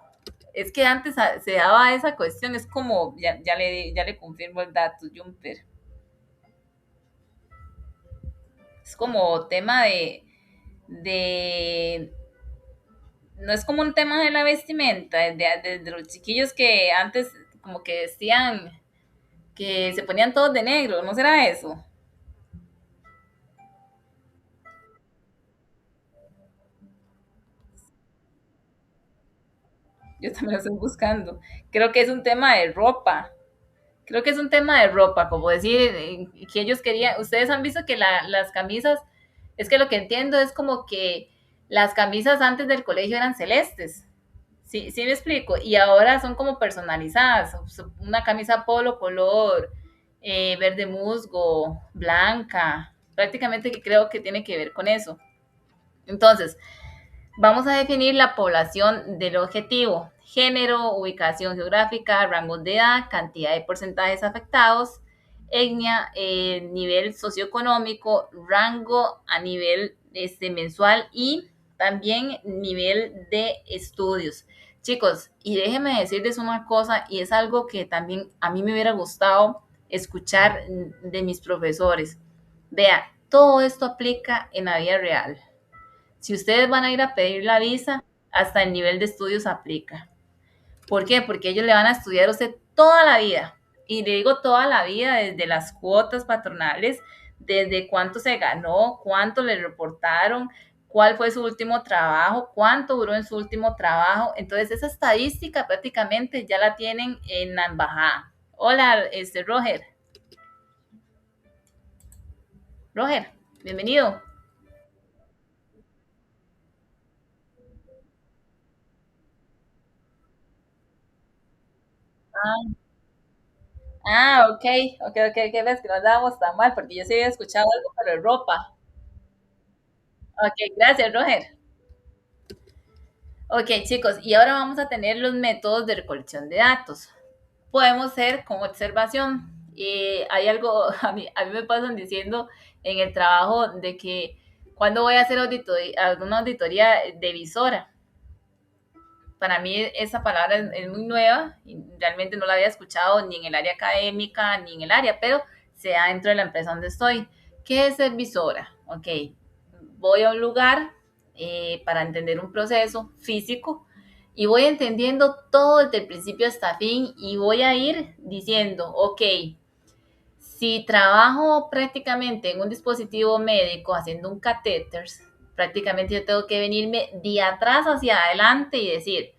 es que antes se daba esa cuestión, es como, ya le confirmo el dato, Jumper. Es como tema de no es como un tema de la vestimenta, de los chiquillos que antes como que vestían, que se ponían todos de negro, ¿no será eso? Yo también lo estoy buscando. Creo que es un tema de ropa. Creo que es un tema de ropa, como decir que ellos querían, ustedes han visto que las camisas, es que lo que entiendo es como que las camisas antes del colegio eran celestes. Sí, sí me explico. Y ahora son como personalizadas. Una camisa polo color verde musgo, blanca. Prácticamente que creo que tiene que ver con eso. Entonces, vamos a definir la población del objetivo: género, ubicación geográfica, rango de edad, cantidad de porcentajes afectados, etnia, nivel socioeconómico, rango a nivel mensual y también nivel de estudios. Chicos, y déjenme decirles una cosa, y es algo que también a mí me hubiera gustado escuchar de mis profesores. Vea, todo esto aplica en la vida real. Si ustedes van a ir a pedir la visa, hasta el nivel de estudios aplica. ¿Por qué? Porque ellos le van a estudiar a usted toda la vida. Y le digo toda la vida, desde las cuotas patronales, desde cuánto se ganó, cuánto le reportaron, cuál fue su último trabajo, cuánto duró en su último trabajo. Entonces, esa estadística prácticamente ya la tienen en la embajada. Hola, Roger. Roger, bienvenido. Ok, ok, ves que no andábamos tan mal, porque yo sí había escuchado algo pero de ropa. Ok, gracias, Roger. Ok, chicos, y ahora vamos a tener los métodos de recolección de datos. Podemos ser con observación. Hay algo, a mí me pasan diciendo en el trabajo de que cuando voy a hacer alguna auditoría de visora. Para mí esa palabra es muy nueva y realmente no la había escuchado ni en el área académica ni en el área, pero se da dentro de la empresa donde estoy. ¿Qué es ser visora? Ok, voy a un lugar para entender un proceso físico y voy entendiendo todo desde el principio hasta fin y voy a ir diciendo, ok, si trabajo prácticamente en un dispositivo médico haciendo un catéter, prácticamente yo tengo que venirme de atrás hacia adelante y decir,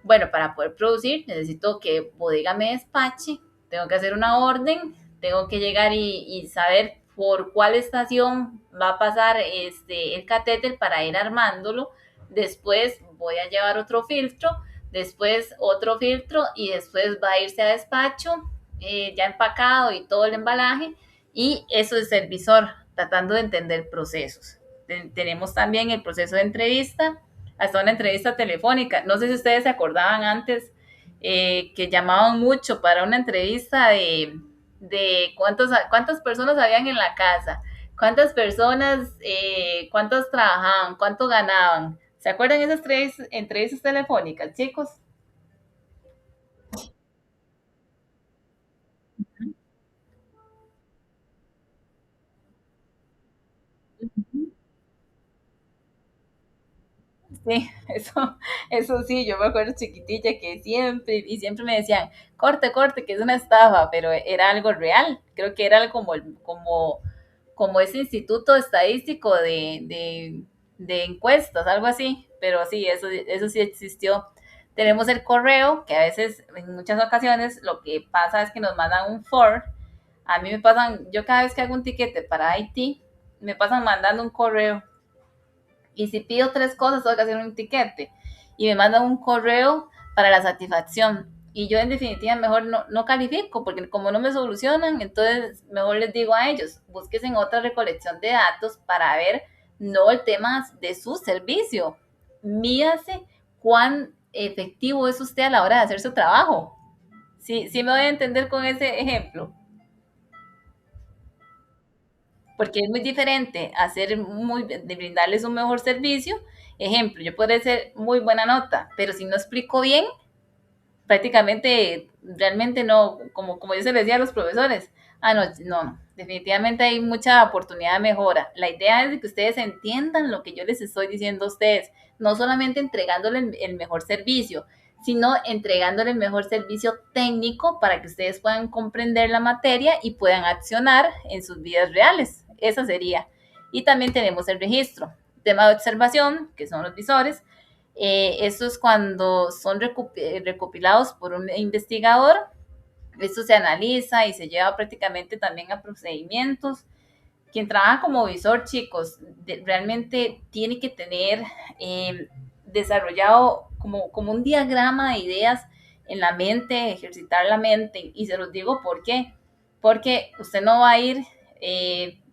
bueno, para poder producir necesito que bodega me despache, tengo que hacer una orden, tengo que llegar y saber por cuál estación va a pasar el catéter para ir armándolo. Después voy a llevar otro filtro, después otro filtro y después va a irse a despacho, ya empacado y todo el embalaje. Y eso es el visor, tratando de entender procesos. Tenemos también el proceso de entrevista, hasta una entrevista telefónica. No sé si ustedes se acordaban antes que llamaban mucho para una entrevista de cuántas personas habían en la casa, cuántas personas, cuántos trabajaban, cuánto ganaban. ¿Se acuerdan esas entrevistas telefónicas, chicos? Sí, eso sí, yo me acuerdo chiquitilla que siempre, y siempre me decían, corte, corte, que es una estafa, pero era algo real. Creo que era algo como ese instituto estadístico de encuestas, algo así, pero sí, eso sí existió. Tenemos el correo, que a veces, en muchas ocasiones, lo que pasa es que nos mandan un for. A mí me pasan, yo cada vez que hago un tiquete para IT, me pasan mandando un correo y si pido tres cosas, tengo que hacer un tiquete. Y me mandan un correo para la satisfacción. Y yo en definitiva mejor no califico, porque como no me solucionan, entonces mejor les digo a ellos, búsquense en otra recolección de datos para ver no el tema de su servicio. Mídase cuán efectivo es usted a la hora de hacer su trabajo. Sí, sí me voy a entender con ese ejemplo. Porque es muy diferente de brindarles un mejor servicio. Ejemplo, yo podré ser muy buena nota, pero si no explico bien, prácticamente, realmente no, como yo se les decía a los profesores, no, definitivamente hay mucha oportunidad de mejora. La idea es de que ustedes entiendan lo que yo les estoy diciendo a ustedes, no solamente entregándole el mejor servicio, sino entregándole el mejor servicio técnico para que ustedes puedan comprender la materia y puedan accionar en sus vidas reales. Esa sería. Y también tenemos el registro, tema de observación, que son los visores. Esto es cuando son recopilados por un investigador. Esto se analiza y se lleva prácticamente también a procedimientos. Quien trabaja como visor, chicos, realmente tiene que tener desarrollado como un diagrama de ideas en la mente, ejercitar la mente. Y se los digo por qué. Porque usted no va a ir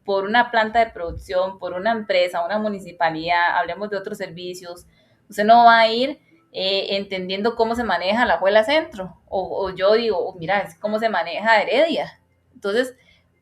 por una planta de producción, por una empresa, una municipalidad, hablemos de otros servicios, usted no va a ir entendiendo cómo se maneja la Juela Centro. O yo digo, oh, mira, es cómo se maneja Heredia. Entonces,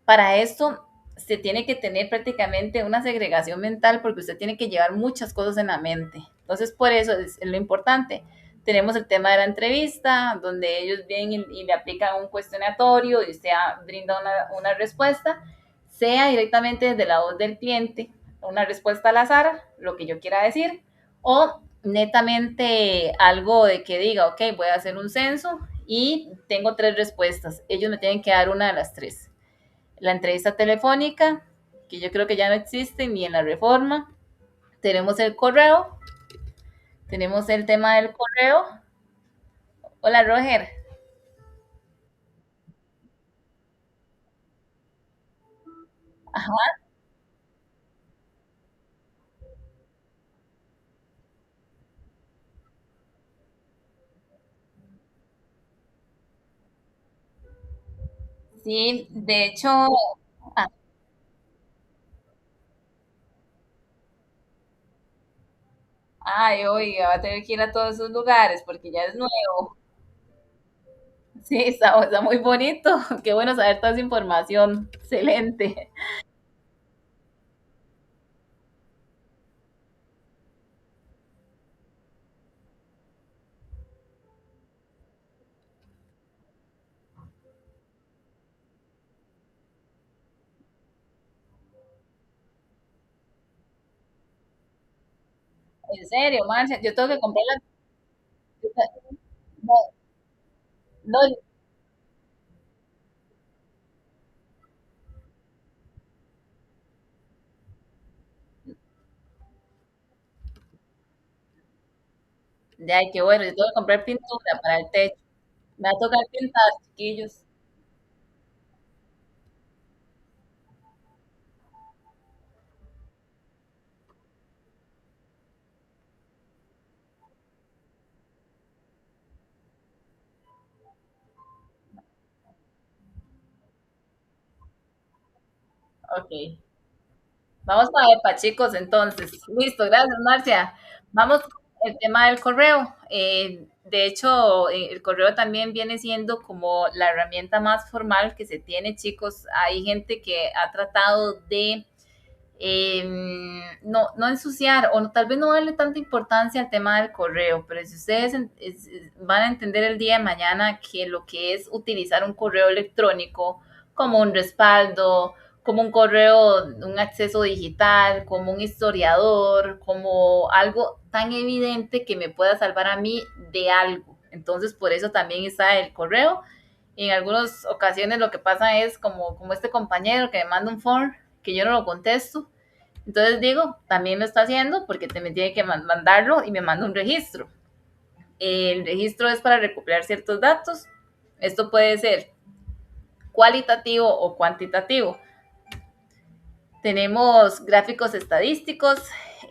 para esto se tiene que tener prácticamente una segregación mental porque usted tiene que llevar muchas cosas en la mente. Entonces, por eso es lo importante. Tenemos el tema de la entrevista, donde ellos vienen y le aplican un cuestionatorio y usted brinda una respuesta, sea directamente desde la voz del cliente, una respuesta al azar, lo que yo quiera decir, o netamente algo de que diga, ok, voy a hacer un censo y tengo tres respuestas. Ellos me tienen que dar una de las tres. La entrevista telefónica, que yo creo que ya no existe ni en la reforma. Tenemos el correo, tenemos el tema del correo. Hola, Roger. Ajá, sí, de hecho, ah, ay, oiga, va a tener que ir a todos esos lugares porque ya es nuevo. Sí, está muy bonito. Qué bueno saber toda esa información. Excelente. En serio, Marcia, yo tengo que comprar la... No, no, ya, qué bueno, yo tengo que comprar pintura para el techo. Me va a tocar pintar, chiquillos. Ok. Vamos para EPA, chicos, entonces. Listo, gracias, Marcia. Vamos con el tema del correo. De hecho, el correo también viene siendo como la herramienta más formal que se tiene, chicos. Hay gente que ha tratado de no ensuciar o tal vez no darle tanta importancia al tema del correo, pero si ustedes van a entender el día de mañana que lo que es utilizar un correo electrónico como un respaldo, como un correo, un acceso digital, como un historiador, como algo tan evidente que me pueda salvar a mí de algo. Entonces, por eso también está el correo. En algunas ocasiones lo que pasa es como este compañero que me manda un form que yo no lo contesto. Entonces digo, también lo está haciendo porque me tiene que mandarlo y me manda un registro. El registro es para recuperar ciertos datos. Esto puede ser cualitativo o cuantitativo. Tenemos gráficos estadísticos,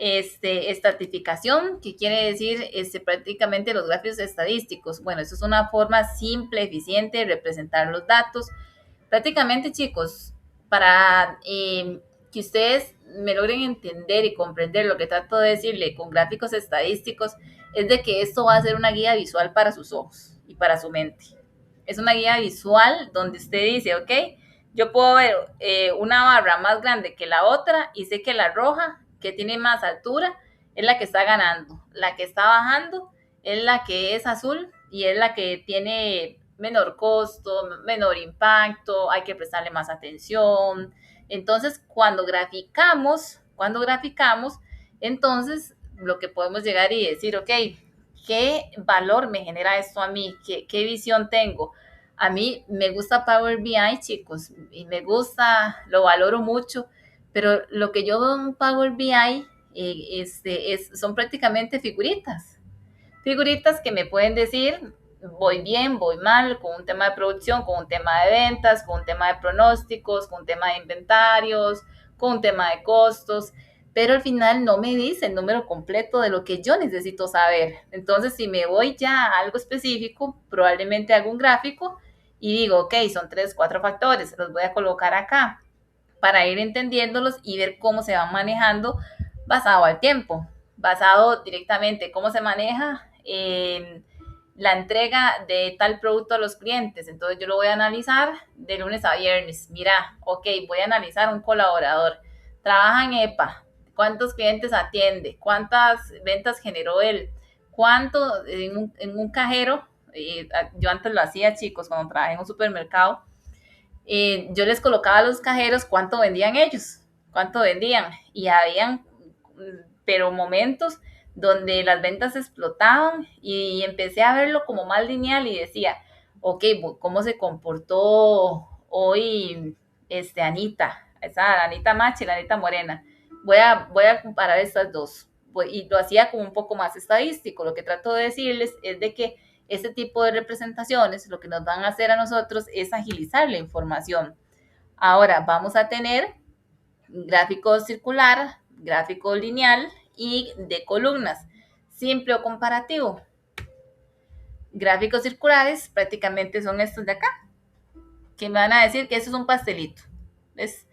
estratificación, que quiere decir prácticamente los gráficos estadísticos. Bueno, eso es una forma simple, eficiente de representar los datos. Prácticamente, chicos, para que ustedes me logren entender y comprender lo que trato de decirle con gráficos estadísticos, es de que esto va a ser una guía visual para sus ojos y para su mente. Es una guía visual donde usted dice, ok, yo puedo ver una barra más grande que la otra y sé que la roja, que tiene más altura, es la que está ganando. La que está bajando es la que es azul y es la que tiene menor costo, menor impacto, hay que prestarle más atención. Entonces, cuando graficamos, entonces lo que podemos llegar y decir, ok, ¿qué valor me genera esto a mí? ¿Qué visión tengo? A mí me gusta Power BI, chicos, y me gusta, lo valoro mucho, pero lo que yo veo en Power BI son prácticamente figuritas. Figuritas que me pueden decir, voy bien, voy mal, con un tema de producción, con un tema de ventas, con un tema de pronósticos, con un tema de inventarios, con un tema de costos, pero al final no me dice el número completo de lo que yo necesito saber. Entonces, si me voy ya a algo específico, probablemente hago un gráfico y digo, ok, son tres, cuatro factores, los voy a colocar acá. para ir entendiéndolos y ver cómo se van manejando basado al tiempo, basado directamente cómo se maneja la entrega de tal producto a los clientes. Entonces yo lo voy a analizar de lunes a viernes. Mira, ok, voy a analizar un colaborador. Trabaja en EPA. ¿Cuántos clientes atiende? ¿Cuántas ventas generó él? ¿Cuánto en un cajero? Yo antes lo hacía, chicos, cuando trabajé en un supermercado. Yo les colocaba a los cajeros cuánto vendían ellos, cuánto vendían. Y habían, pero momentos donde las ventas explotaban y empecé a verlo como más lineal y decía, ok, ¿cómo se comportó hoy Anita? Esa Anita Machi, la Anita Morena. Voy a comparar estas dos. Y lo hacía como un poco más estadístico. Lo que trato de decirles es de que este tipo de representaciones lo que nos van a hacer a nosotros es agilizar la información. Ahora vamos a tener gráfico circular, gráfico lineal y de columnas, simple o comparativo. Gráficos circulares prácticamente son estos de acá, que me van a decir que eso es un pastelito. ¿Ves?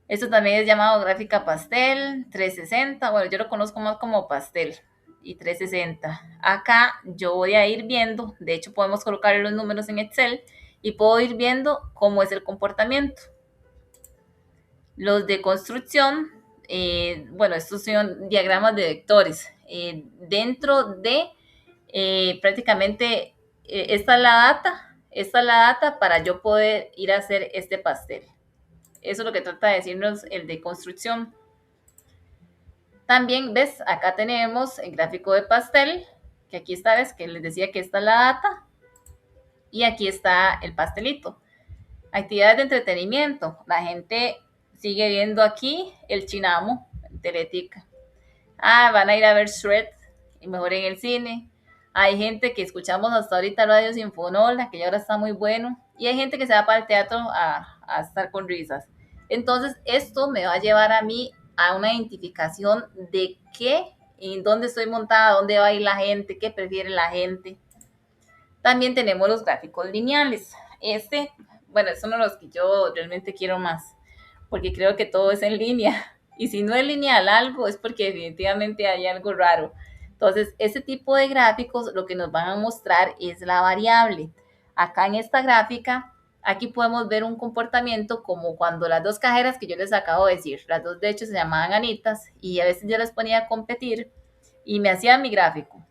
Esto también es llamado gráfica pastel, 360, bueno, yo lo conozco más como pastel y 360. Acá yo voy a ir viendo, de hecho podemos colocar los números en Excel y puedo ir viendo cómo es el comportamiento. Los de construcción, bueno, estos son diagramas de vectores. Dentro de prácticamente esta es la data para yo poder ir a hacer este pastel. Eso es lo que trata de decirnos el de construcción. También, ¿ves? Acá tenemos el gráfico de pastel, que aquí está, ¿ves? Que les decía que esta es la data. Y aquí está el pastelito. Actividades de entretenimiento. La gente sigue viendo aquí el Chinamo, el Teletica. Van a ir a ver Shrek, y mejor en el cine. Hay gente que escuchamos hasta ahorita Radio Sinfonola, que ya ahora está muy bueno. Y hay gente que se va para el teatro a estar con risas. Entonces, esto me va a llevar a mí a una identificación de qué, en dónde estoy montada, dónde va a ir la gente, qué prefiere la gente. También tenemos los gráficos lineales. Bueno, es uno de los que yo realmente quiero más, porque creo que todo es en línea. Y si no es lineal algo, es porque definitivamente hay algo raro. Entonces, ese tipo de gráficos lo que nos van a mostrar es la variable. Acá en esta gráfica, aquí podemos ver un comportamiento como cuando las dos cajeras que yo les acabo de decir, las dos de hecho se llamaban Anitas, y a veces yo las ponía a competir y me hacían mi gráfico.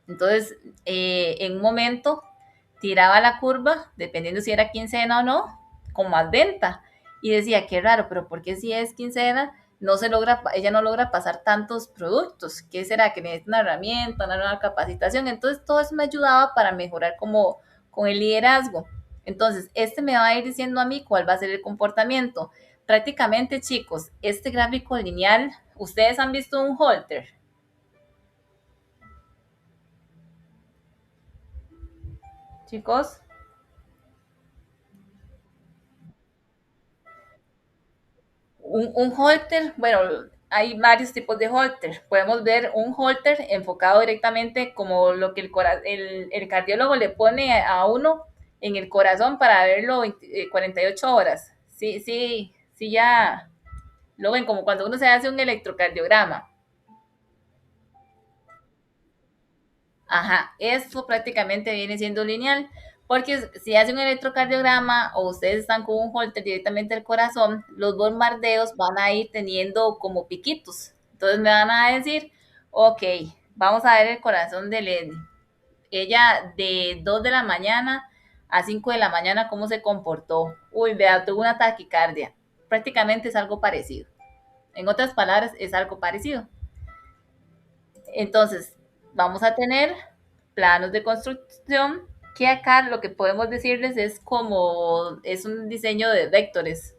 Entonces, en un momento tiraba la curva, dependiendo si era quincena o no, con más venta. Y decía, qué raro, pero ¿por qué si es quincena ella no logra pasar tantos productos? ¿Qué será? Que necesita una herramienta, una nueva capacitación. Entonces, todo eso me ayudaba para mejorar como con el liderazgo. Entonces, me va a ir diciendo a mí cuál va a ser el comportamiento. Prácticamente, chicos, este gráfico lineal, ¿ustedes han visto un holter? Chicos, un holter, bueno, hay varios tipos de holter. Podemos ver un holter enfocado directamente como lo que el cardiólogo le pone a uno en el corazón para verlo 48 horas. Sí, sí, sí, ya lo ven como cuando uno se hace un electrocardiograma. Ajá, esto prácticamente viene siendo lineal, porque si hacen un electrocardiograma o ustedes están con un holter directamente al corazón, los bombardeos van a ir teniendo como piquitos. Entonces me van a decir, ok, vamos a ver el corazón de Lenny. Ella de 2 de la mañana a 5 de la mañana, ¿cómo se comportó? Uy, vea, tuvo una taquicardia. Prácticamente es algo parecido. En otras palabras, es algo parecido. Entonces, vamos a tener planos de construcción, que acá lo que podemos decirles es como es un diseño de vectores.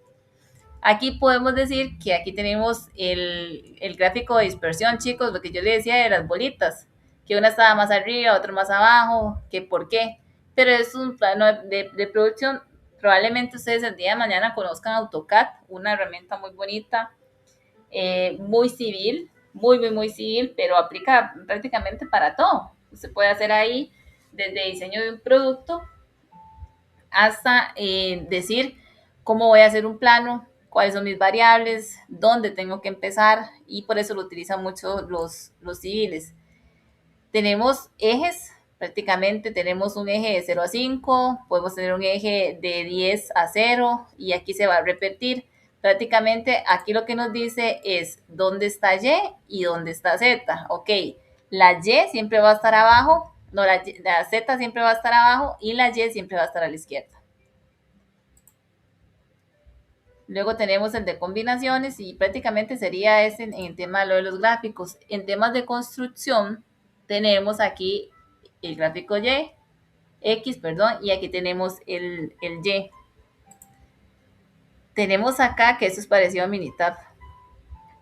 Aquí podemos decir que aquí tenemos el gráfico de dispersión, chicos, lo que yo les decía de las bolitas, que una estaba más arriba, otra más abajo, que por qué. Pero es un plano de producción. Probablemente ustedes el día de mañana conozcan AutoCAD, una herramienta muy bonita, muy civil, muy civil, pero aplica prácticamente para todo. Se puede hacer ahí desde diseño de un producto hasta decir cómo voy a hacer un plano cuáles son mis variables, dónde tengo que empezar, y por eso lo utilizan mucho los civiles. Tenemos ejes, prácticamente tenemos un eje de 0 a 5, podemos tener un eje de 10 a 0 y aquí se va a repetir. Prácticamente aquí lo que nos dice es dónde está Y y dónde está Z. Ok, la Y siempre va a estar abajo, no, la Z siempre va a estar abajo y la Y siempre va a estar a la izquierda. Luego tenemos el de combinaciones y prácticamente sería ese en el tema de lo de los gráficos. En temas de construcción tenemos aquí el gráfico Y, X, perdón, y aquí tenemos el Y. Tenemos acá, que esto es parecido a Minitab,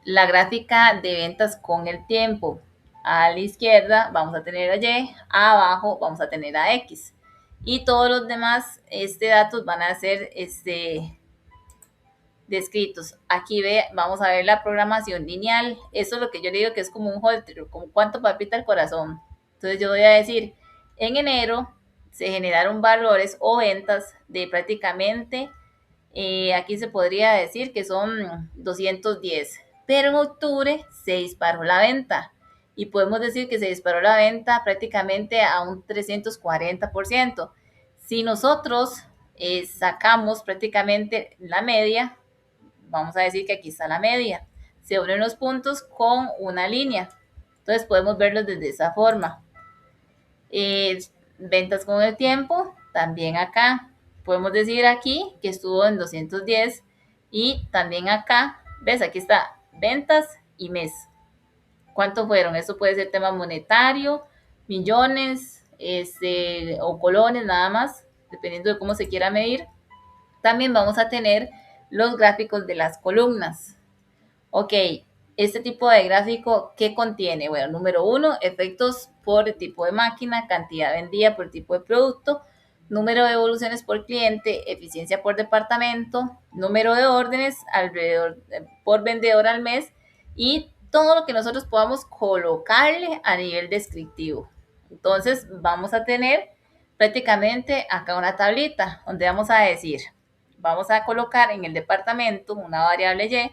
la gráfica de ventas con el tiempo. A la izquierda vamos a tener a Y, abajo vamos a tener a X. Y todos los demás datos van a ser descritos. Aquí vamos a ver la programación lineal. Eso es lo que yo le digo que es como un holter, como cuánto palpita el corazón. Entonces yo voy a decir, en enero se generaron valores o ventas de prácticamente, aquí se podría decir que son 210, pero en octubre se disparó la venta y podemos decir que se disparó la venta prácticamente a un 340%. Si nosotros sacamos prácticamente la media, vamos a decir que aquí está la media, se unen los puntos con una línea, entonces podemos verlos desde esa forma. Ventas con el tiempo, también acá, podemos decir aquí que estuvo en 210 y también acá, ves, aquí está ventas y mes. ¿Cuánto fueron? Eso puede ser tema monetario, millones, o colones nada más, dependiendo de cómo se quiera medir. También vamos a tener los gráficos de las columnas. Ok, este tipo de gráfico, ¿qué contiene? Bueno, número uno, efectos por tipo de máquina, cantidad vendida por tipo de producto, número de evoluciones por cliente, eficiencia por departamento, número de órdenes alrededor por vendedor al mes y todo lo que nosotros podamos colocarle a nivel descriptivo. Entonces, vamos a tener prácticamente acá una tablita donde vamos a decir, vamos a colocar en el departamento una variable Y,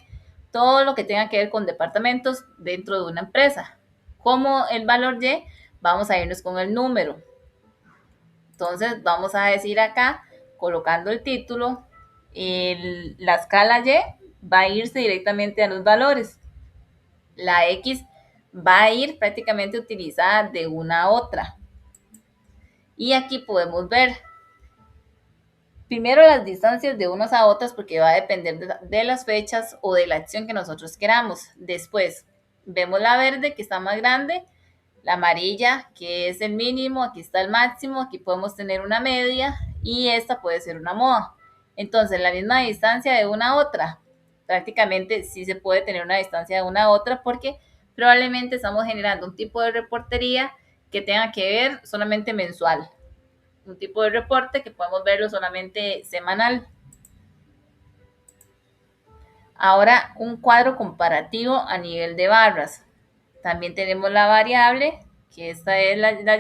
todo lo que tenga que ver con departamentos dentro de una empresa. Como el valor Y, vamos a irnos con el número. Entonces, vamos a decir acá, colocando el título, la escala Y va a irse directamente a los valores. La X va a ir prácticamente utilizada de una a otra. Y aquí podemos ver primero las distancias de unas a otras porque va a depender de las fechas o de la acción que nosotros queramos. Después vemos la verde que está más grande, la amarilla que es el mínimo, aquí está el máximo, aquí podemos tener una media y esta puede ser una moda. Entonces la misma distancia de una a otra, prácticamente sí se puede tener una distancia de una a otra porque probablemente estamos generando un tipo de reportería que tenga que ver solamente mensual, un tipo de reporte que podemos verlo solamente semanal. Ahora, un cuadro comparativo a nivel de barras. También tenemos la variable, que esta es la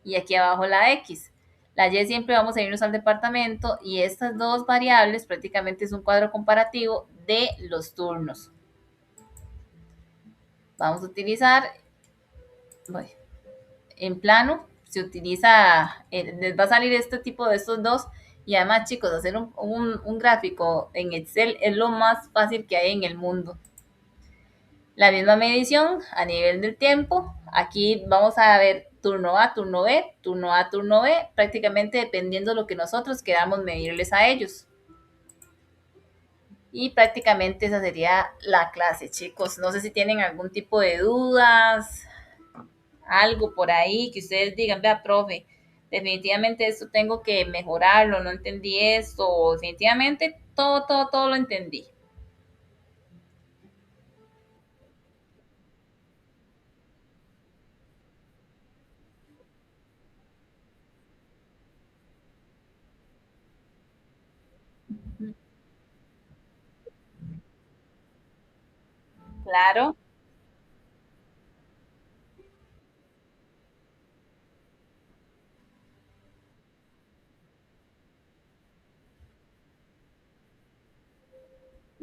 y aquí abajo la X. La Y siempre vamos a irnos al departamento y estas dos variables prácticamente es un cuadro comparativo de los turnos. Vamos a utilizar, bueno, en plano, se utiliza, les va a salir este tipo de estos dos. Y además, chicos, hacer un gráfico en Excel es lo más fácil que hay en el mundo. La misma medición a nivel del tiempo. Aquí vamos a ver turno A, turno B, turno A, turno B, prácticamente dependiendo de lo que nosotros queramos medirles a ellos. Y prácticamente esa sería la clase, chicos. No sé si tienen algún tipo de dudas, algo por ahí que ustedes digan, vea, profe, definitivamente esto tengo que mejorarlo, no entendí esto, definitivamente todo lo entendí. Claro,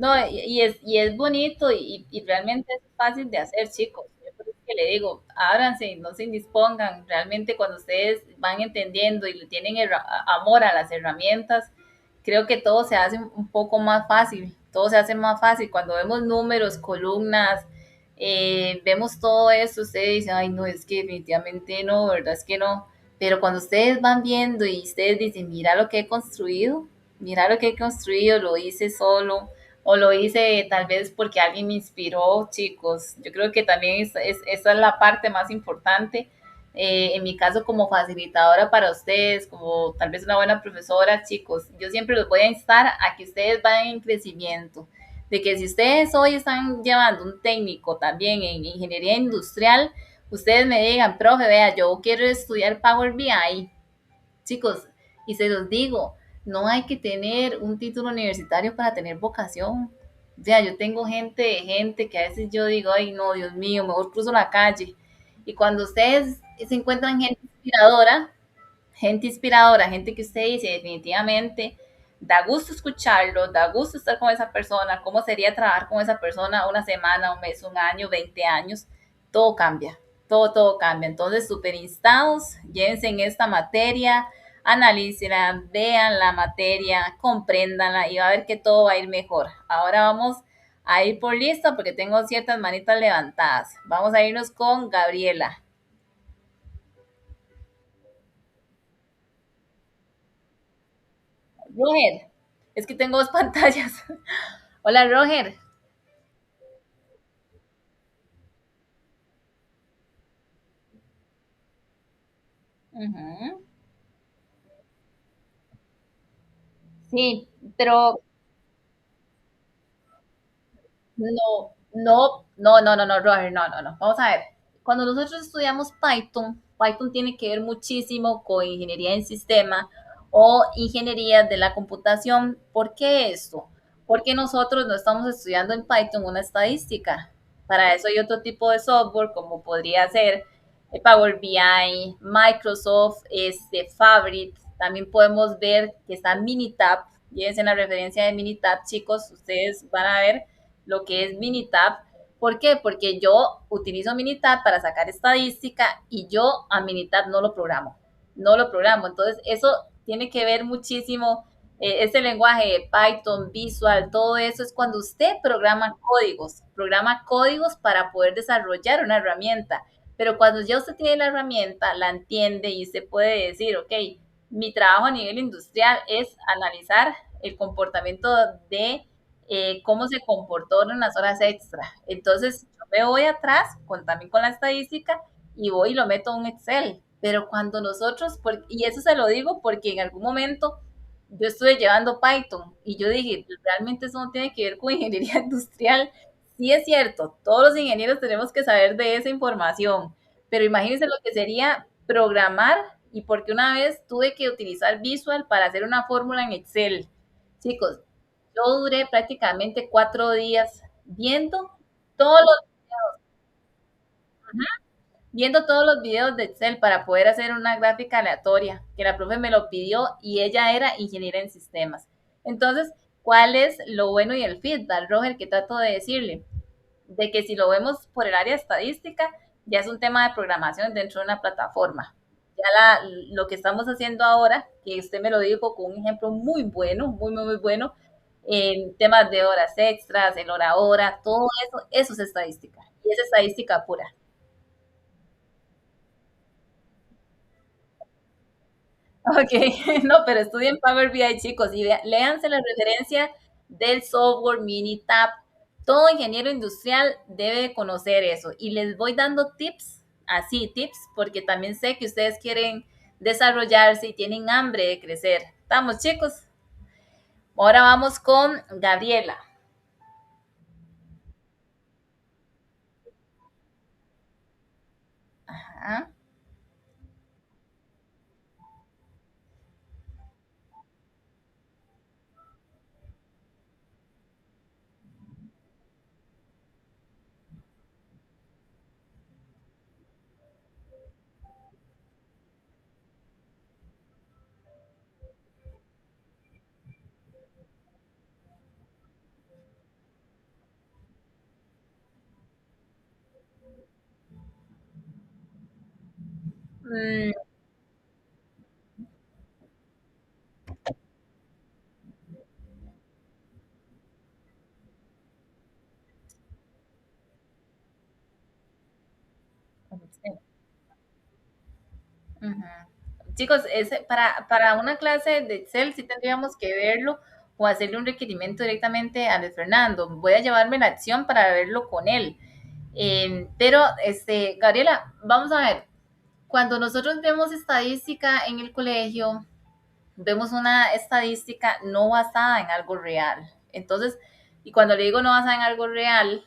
No, y es bonito y realmente es fácil de hacer, chicos. Yo por eso que le digo, ábranse, no se indispongan. Realmente cuando ustedes van entendiendo y le tienen amor a las herramientas, creo que todo se hace un poco más fácil. Todo se hace más fácil. Cuando vemos números, columnas, vemos todo eso, ustedes dicen, ay, no, es que definitivamente no, ¿verdad? Es que no. Pero cuando ustedes van viendo y ustedes dicen, mira lo que he construido, lo hice solo o lo hice tal vez porque alguien me inspiró, chicos. Yo creo que también esa es la parte más importante. En mi caso, como facilitadora para ustedes, como tal vez una buena profesora, chicos, yo siempre los voy a instar a que ustedes vayan en crecimiento. De que si ustedes hoy están llevando un técnico también en ingeniería industrial, ustedes me digan, profe, vea, yo quiero estudiar Power BI. Chicos, y se los digo, no hay que tener un título universitario para tener vocación. O sea, yo tengo gente que a veces yo digo, ay, no, Dios mío, mejor cruzo la calle. Y cuando ustedes se encuentran gente inspiradora, gente que usted dice definitivamente, da gusto escucharlo, da gusto estar con esa persona, cómo sería trabajar con esa persona una semana, un mes, un año, 20 años, todo cambia, todo cambia. Entonces, súper instados, llévense en esta materia, analícenla, vean la materia, compréndanla y va a ver que todo va a ir mejor. Ahora vamos a ir por lista porque tengo ciertas manitas levantadas. Vamos a irnos con Gabriela. Roger, es que tengo dos pantallas. Hola, Roger. Ujú. Sí, pero no, Roger, no. Vamos a ver. Cuando nosotros estudiamos Python, Python tiene que ver muchísimo con ingeniería en sistema o ingeniería de la computación. ¿Por qué esto? Porque nosotros no estamos estudiando en Python una estadística. Para eso hay otro tipo de software, como podría ser Power BI, Microsoft, Fabric. También podemos ver que está Minitab. Llévense en la referencia de Minitab, chicos. Ustedes van a ver lo que es Minitab. ¿Por qué? Porque yo utilizo Minitab para sacar estadística y yo a Minitab no lo programo. No lo programo. Entonces, eso tiene que ver muchísimo. Ese lenguaje de Python, Visual, todo eso es cuando usted programa códigos para poder desarrollar una herramienta. Pero cuando ya usted tiene la herramienta, la entiende y usted puede decir, ok, mi trabajo a nivel industrial es analizar el comportamiento de cómo se comportó en las horas extra. Entonces, yo me voy atrás también con la estadística y voy y lo meto en un Excel. Pero cuando nosotros, y eso se lo digo porque en algún momento yo estuve llevando Python y yo dije, realmente eso no tiene que ver con ingeniería industrial. Sí es cierto, todos los ingenieros tenemos que saber de esa información, pero imagínense lo que sería programar y porque una vez tuve que utilizar Visual para hacer una fórmula en Excel. Chicos, yo duré prácticamente 4 días todos los, viendo todos los videos de Excel para poder hacer una gráfica aleatoria, que la profe me lo pidió y ella era ingeniera en sistemas. Entonces, ¿cuál es lo bueno y el feedback, Roger, que trato de decirle? De que si lo vemos por el área estadística, ya es un tema de programación dentro de una plataforma. Ya lo que estamos haciendo ahora, que usted me lo dijo con un ejemplo muy bueno, muy bueno, en temas de horas extras, el hora a hora, todo eso es estadística. Y es estadística pura. Ok, no, pero estudien Power BI, chicos, y léanse la referencia del software Minitab. Todo ingeniero industrial debe conocer eso. Y les voy dando tips, así, tips, porque también sé que ustedes quieren desarrollarse y tienen hambre de crecer. Estamos, chicos. Ahora vamos con Gabriela. Ajá. Mm, sí. Ujú. Chicos, para una clase de Excel sí tendríamos que verlo o hacerle un requerimiento directamente a Luis Fernando. Voy a llevarme la acción para verlo con él. Pero, Gabriela, vamos a ver, cuando nosotros vemos estadística en el colegio, vemos una estadística no basada en algo real. Entonces, y cuando le digo no basada en algo real,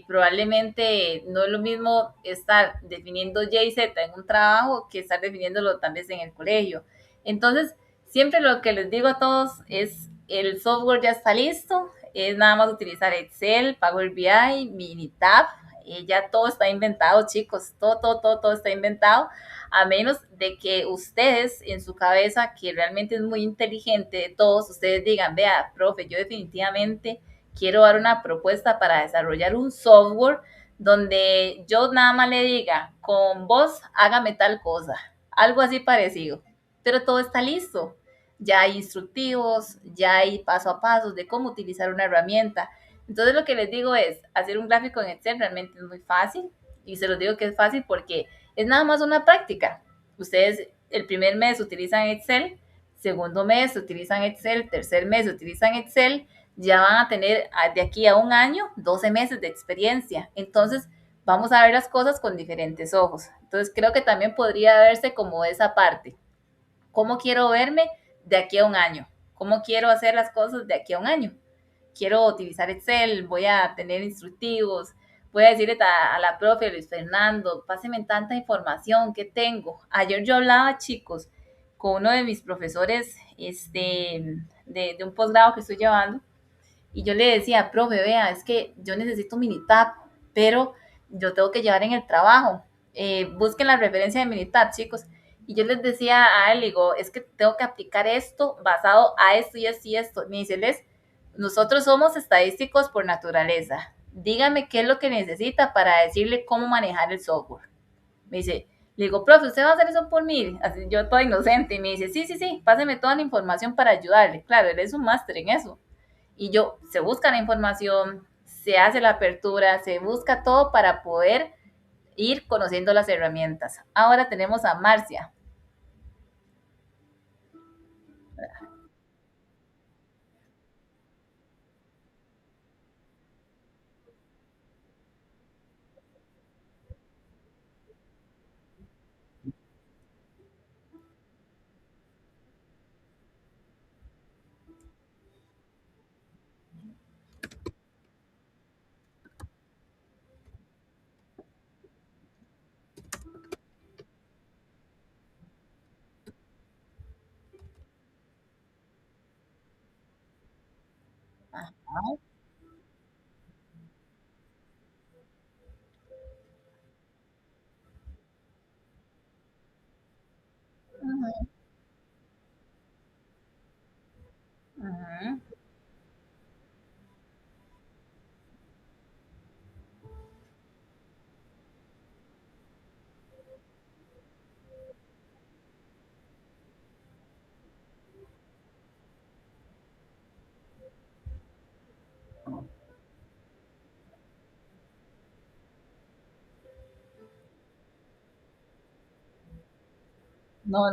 probablemente no es lo mismo estar definiendo Y y Z en un trabajo que estar definiéndolo tal vez en el colegio. Entonces, siempre lo que les digo a todos es, el software ya está listo, es nada más utilizar Excel, Power BI, Minitab, ya todo está inventado, chicos, todo está inventado, a menos de que ustedes en su cabeza, que realmente es muy inteligente de todos, ustedes digan, vea, profe, yo definitivamente quiero dar una propuesta para desarrollar un software donde yo nada más le diga, con vos, hágame tal cosa, algo así parecido, pero todo está listo. Ya hay instructivos, ya hay paso a paso de cómo utilizar una herramienta. Entonces lo que les digo es, hacer un gráfico en Excel realmente es muy fácil y se los digo que es fácil porque es nada más una práctica. Ustedes el primer mes utilizan Excel, segundo mes utilizan Excel, tercer mes utilizan Excel, ya van a tener de aquí a un año 12 meses de experiencia. Entonces vamos a ver las cosas con diferentes ojos. Entonces creo que también podría verse como esa parte. ¿Cómo quiero verme de aquí a un año? ¿Cómo quiero hacer las cosas de aquí a un año? Quiero utilizar Excel, voy a tener instructivos, voy a decirle a la profe Luis Fernando, páseme tanta información que tengo. Ayer yo hablaba, chicos, con uno de mis profesores de un posgrado que estoy llevando y yo le decía, profe, vea, es que yo necesito Minitab, pero yo tengo que llevar en el trabajo. Busquen la referencia de Minitab, chicos. Y yo les decía a él, digo, es que tengo que aplicar esto basado a esto y esto y esto. Me dice, Les, nosotros somos estadísticos por naturaleza. Dígame qué es lo que necesita para decirle cómo manejar el software. Me dice, le digo, profe, ¿usted va a hacer eso por mí? Así, yo toda inocente. Y me dice, sí, páseme toda la información para ayudarle. Claro, él es un máster en eso. Y yo, se busca la información, se hace la apertura, se busca todo para poder ir conociendo las herramientas. Ahora tenemos a Marcia. Ajá. Ujú, ujú. No,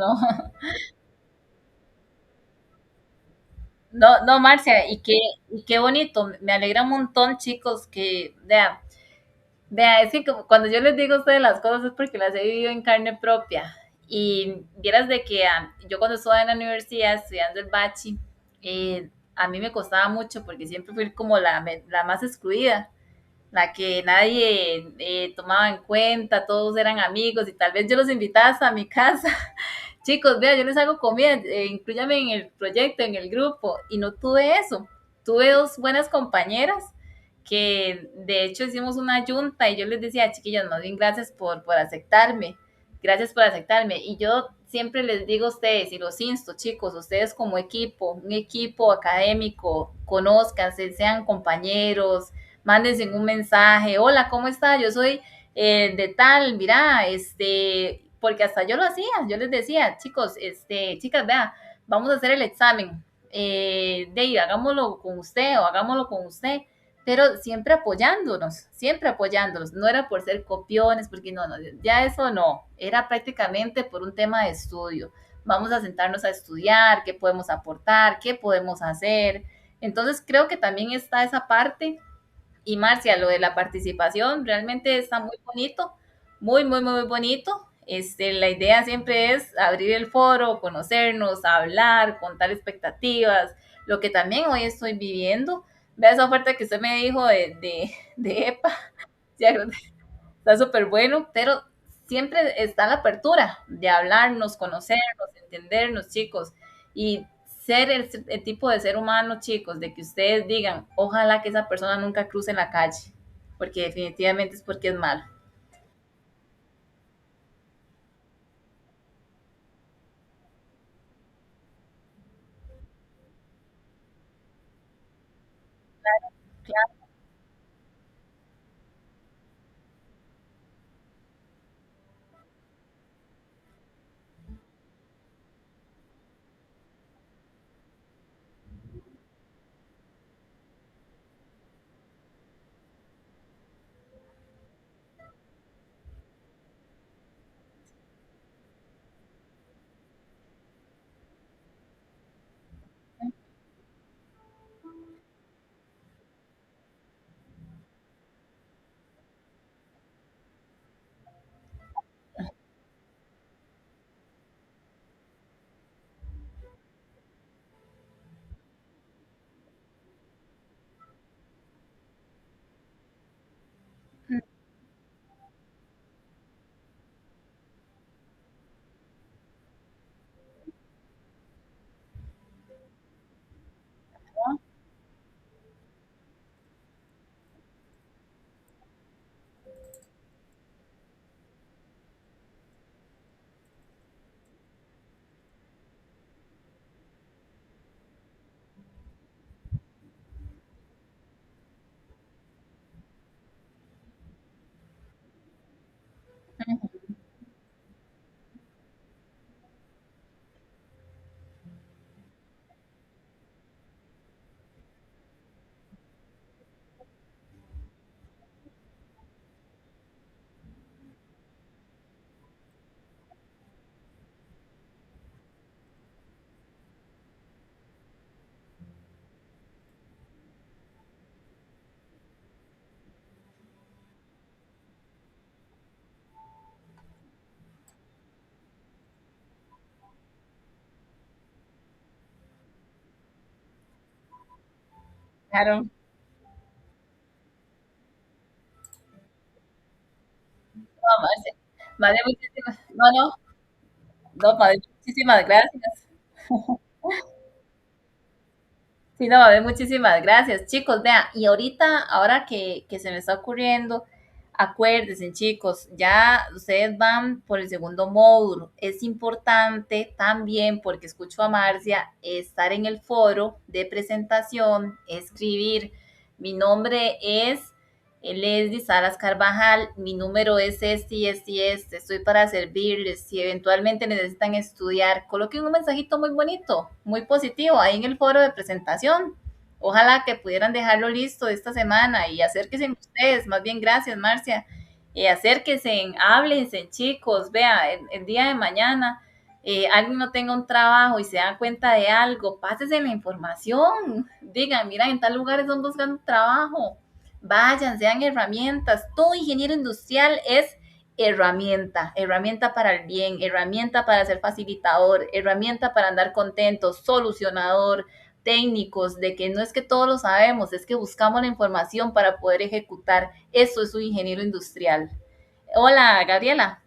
no, no, Marcia, y qué bonito, me alegra un montón, chicos, que, vea, es que cuando yo les digo a ustedes las cosas es porque las he vivido en carne propia. Y vieras de que yo cuando estaba en la universidad estudiando el bachi, a mí me costaba mucho porque siempre fui como la más excluida, la que nadie tomaba en cuenta, todos eran amigos y tal vez yo los invitaba hasta a mi casa. Chicos, vea, yo les hago comida, incluyame en el proyecto, en el grupo, y no tuve eso. Tuve dos buenas compañeras que de hecho hicimos una junta y yo les decía, chiquillas, más bien gracias por aceptarme. Y yo siempre les digo a ustedes y los insto, chicos, ustedes como equipo, un equipo académico, conózcanse, sean compañeros, mándense un mensaje, hola, ¿cómo está? Yo soy de tal, mira, porque hasta yo lo hacía, yo les decía, chicos, chicas, vea, vamos a hacer el examen, de hagámoslo con usted o hagámoslo con usted, pero siempre apoyándonos, no era por ser copiones, porque no, no, ya eso no, era prácticamente por un tema de estudio. Vamos a sentarnos a estudiar, qué podemos aportar, qué podemos hacer. Entonces creo que también está esa parte. Y Marcia, lo de la participación realmente está muy bonito, muy, muy, muy bonito. La idea siempre es abrir el foro, conocernos, hablar, contar expectativas, lo que también hoy estoy viviendo. Vea esa oferta que usted me dijo de EPA, ya, está súper bueno, pero siempre está la apertura de hablarnos, conocernos, entendernos, chicos, y ser el tipo de ser humano, chicos, de que ustedes digan, ojalá que esa persona nunca cruce en la calle, porque definitivamente es porque es malo. Claro. Claro. No, Marce, madre, muchísimas, no, no, no, madre, muchísimas gracias. Sí, no, muchísimas gracias, chicos. Vea, y ahorita, ahora que se me está ocurriendo, acuérdense, chicos, ya ustedes van por el segundo módulo. Es importante también, porque escucho a Marcia, estar en el foro de presentación, escribir. Mi nombre es Leslie Salas Carvajal, mi número es este y este y este. Estoy para servirles. Si eventualmente necesitan estudiar, coloquen un mensajito muy bonito, muy positivo ahí en el foro de presentación. Ojalá que pudieran dejarlo listo esta semana y acérquense ustedes. Más bien, gracias, Marcia. Acérquense, háblense, chicos. Vea, el día de mañana alguien no tenga un trabajo y se da cuenta de algo, pásese la información. Digan, mira, en tal lugar están buscando trabajo. Vayan, sean herramientas. Todo ingeniero industrial es herramienta, herramienta para el bien, herramienta para ser facilitador, herramienta para andar contentos, solucionador, técnicos, de que no es que todos lo sabemos, es que buscamos la información para poder ejecutar. Eso es un ingeniero industrial. Hola, Gabriela.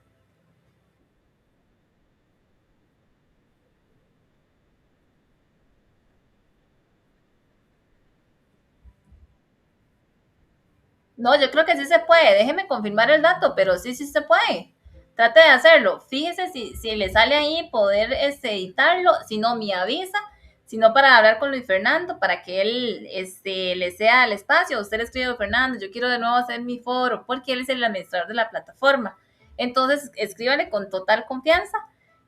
No, yo creo que sí se puede. Déjeme confirmar el dato, pero sí, sí se puede. Trate de hacerlo. Fíjese si le sale ahí poder editarlo. Si no, me avisa. Si no, para hablar con Luis Fernando, para que él le sea el espacio. Usted le escribe a Fernando, yo quiero de nuevo hacer mi foro, porque él es el administrador de la plataforma. Entonces, escríbanle con total confianza.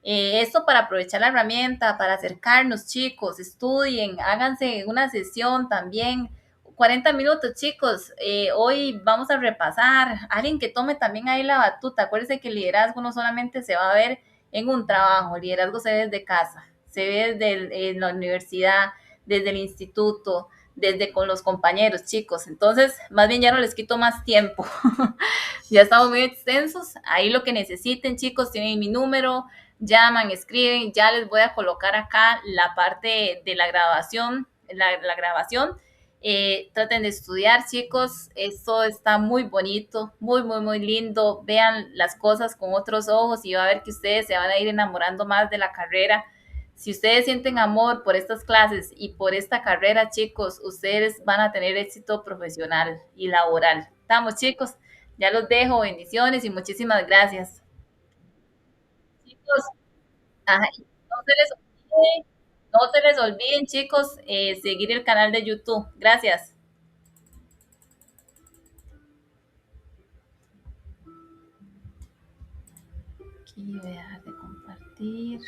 Esto para aprovechar la herramienta, para acercarnos, chicos, estudien, háganse una sesión también. 40 minutos, chicos. Hoy vamos a repasar. Alguien que tome también ahí la batuta. Acuérdense que el liderazgo no solamente se va a ver en un trabajo, el liderazgo se ve desde casa, se ve desde en la universidad, desde el instituto, desde con los compañeros, chicos. Entonces, más bien ya no les quito más tiempo. Ya estamos muy extensos. Ahí lo que necesiten, chicos, tienen mi número, llaman, escriben. Ya les voy a colocar acá la parte de la grabación, la grabación. Traten de estudiar, chicos. Esto está muy bonito, muy, muy, muy lindo. Vean las cosas con otros ojos y va a ver que ustedes se van a ir enamorando más de la carrera. Si ustedes sienten amor por estas clases y por esta carrera, chicos, ustedes van a tener éxito profesional y laboral. Estamos, chicos. Ya los dejo. Bendiciones y muchísimas gracias. Chicos, ajá, no se les olvide, no se les olviden, chicos, seguir el canal de YouTube. Gracias. Aquí voy a dejar de compartir.